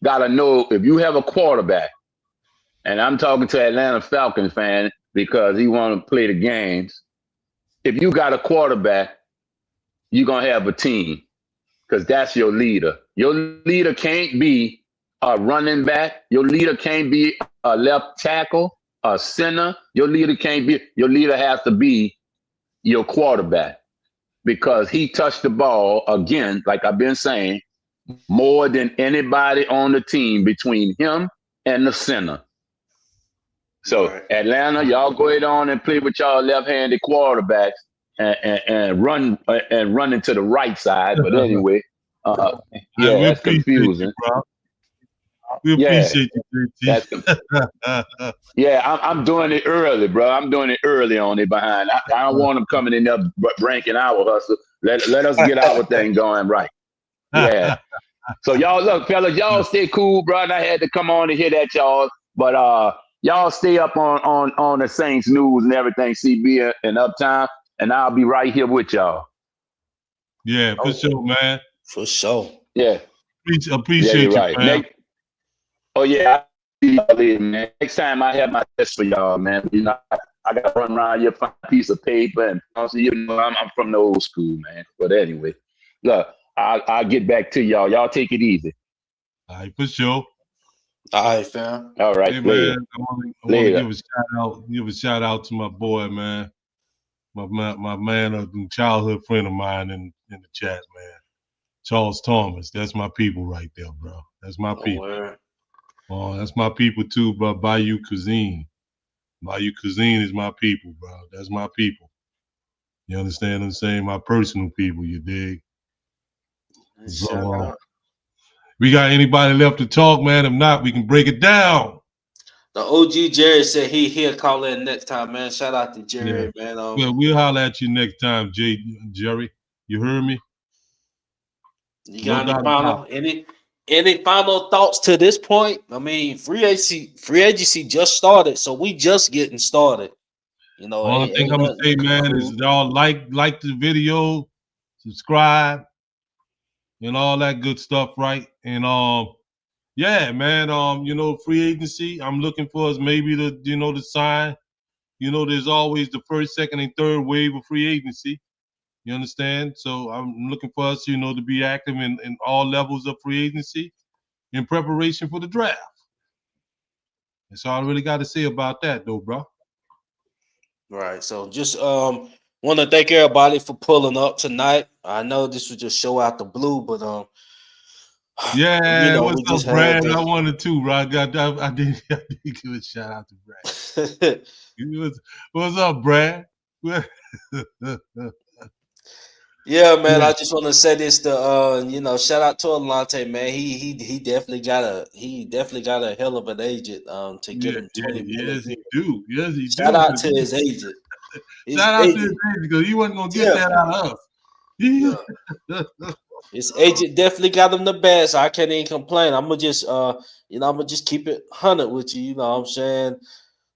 gotta know if you have a quarterback, and I'm talking to Atlanta Falcons fan because he want to play the games. If you got a quarterback, you're gonna have a team because that's your leader. Your leader can't be a running back. Your leader can't be a left tackle, a center. Your leader has to be your quarterback because he touched the ball again, like I've been saying, more than anybody on the team between him and the center. So Atlanta, y'all go ahead on and play with y'all left-handed quarterbacks and run into the right side. But anyway, that's confusing. We appreciate you, JT. I'm doing it early, bro. I'm doing it early on it behind. I don't want them coming in there ranking our hustle. Let us get our thing going right. Yeah. So y'all, look, fellas, y'all stay cool, bro. I had to come on and hear that, y'all. But y'all stay up on the Saints news and everything, CB and Uptown, and I'll be right here with y'all. Yeah, for sure, man. For sure. Yeah. Appreciate you, right. man. Man. Next time I have my test for y'all, man. I got to run around here, find a piece of paper, and I'm from the old school, man. But anyway, look, I'll get back to y'all. Y'all take it easy. All right, for sure. All right, fam. All right, hey, man. I want to give a shout out to my boy, man. My man, a childhood friend of mine in the chat, man. Charles Thomas. That's my people right there, bro. That's my people. Oh, that's my people too, bro. Bayou Cuisine. Bayou Cuisine is my people, bro. That's my people. You understand what I'm saying? My personal people, you dig? So, we got anybody left to talk, man? If not, we can break it down. The OG Jerry said he'll call in next time, man. Shout out to Jerry, man. Well, we'll holler at you next time, Jerry. You heard me? You got any final thoughts to this point? I mean, free agency just started, so we just getting started. You know, all I think I'm gonna say, man, is y'all like the video, subscribe, and all that good stuff, right? And yeah, man, free agency. I'm looking for us maybe to sign. There's always the first, second, and third wave of free agency. You understand? So I'm looking for us, to be active in all levels of free agency in preparation for the draft. That's all I really got to say about that, though, bro. Right. So just want to thank everybody for pulling up tonight. I know this was just show out the blue, but Yeah, what's we up, just had Brad? to. I wanted to, bro. I did give a shout out to Brad. What's up, Brad? Yeah, man. Yeah, I just want to say this to shout out to Alante, man. He definitely got a hell of an agent to get yeah, him yeah, 20 million yes, here. he do. Yes, he Shout do. out to his agent. His Shout out to his agent, agent because he wasn't gonna get yeah, that out of us. yeah. His agent definitely got him the best. So I can't even complain. I'm gonna just keep it 100 with you. You know what I'm saying?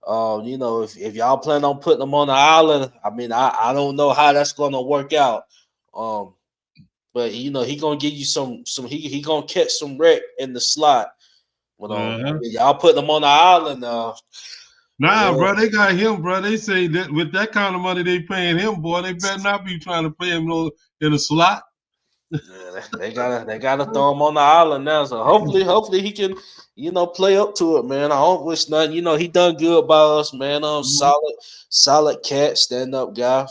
If y'all plan on putting them on the island, I mean, I don't know how that's gonna work out. Um, but he gonna give you some he gonna catch some wreck in the slot. But I Uh-huh. mean, y'all put them on the island. Nah, Well, bro, they got him, bro. They say that with that kind of money they paying him, boy, they better not be trying to pay him in a slot. yeah, they gotta throw him on the island now. So hopefully he can, play up to it, man. I don't wish nothing. He done good by us, man. Mhm. Solid cat, stand up guy.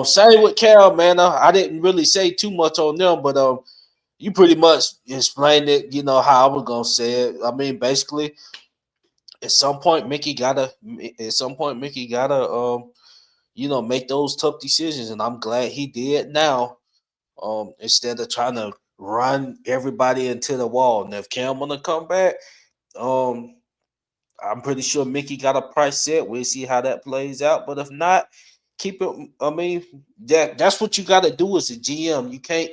Same with Cal, man. I didn't really say too much on them, but you pretty much explained it. You know how I was gonna say it. I mean, basically, at some point, Mickey gotta. At some point, Mickey gotta. Make those tough decisions, and I'm glad he did now. Instead of trying to run everybody into the wall. And if Cam wanna come back, um, I'm pretty sure Mickey got a price set. We'll see how that plays out. But if not, keep it. I mean, that's what you got to do as a GM. You can't,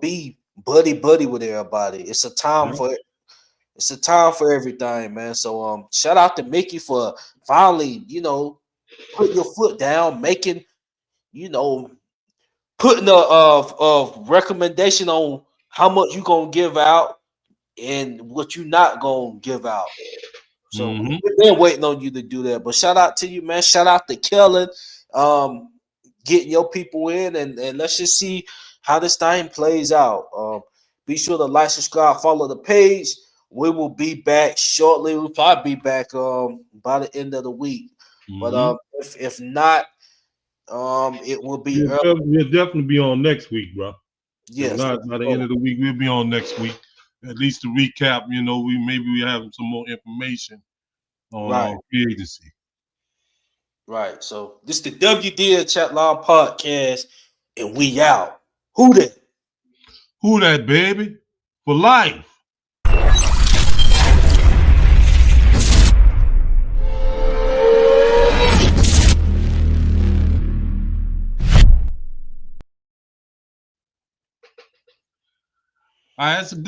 be buddy with everybody. Yeah. It's a time for everything, man. So shout out to Mickey for finally, putting your foot down, making, you know, putting a recommendation on how much you gonna give out and what you not gonna give out. So Mm-hmm. we've been waiting on you to do that. But shout out to you, man. Shout out to Kellen, getting your people in, and let's just see how this thing plays out. Be sure to like, subscribe, follow the page. We will be back shortly. We'll probably be back by the end of the week. But Mm-hmm. if not, it will be early. We'll definitely be on next week, bro. If Yes. not, by the end of the week, we'll be on next week. At least to recap, we have some more information on Right. free agency. Right. So this the WDN Chatline podcast, and we out. Who that? Who that, baby? For life. All right, that's a good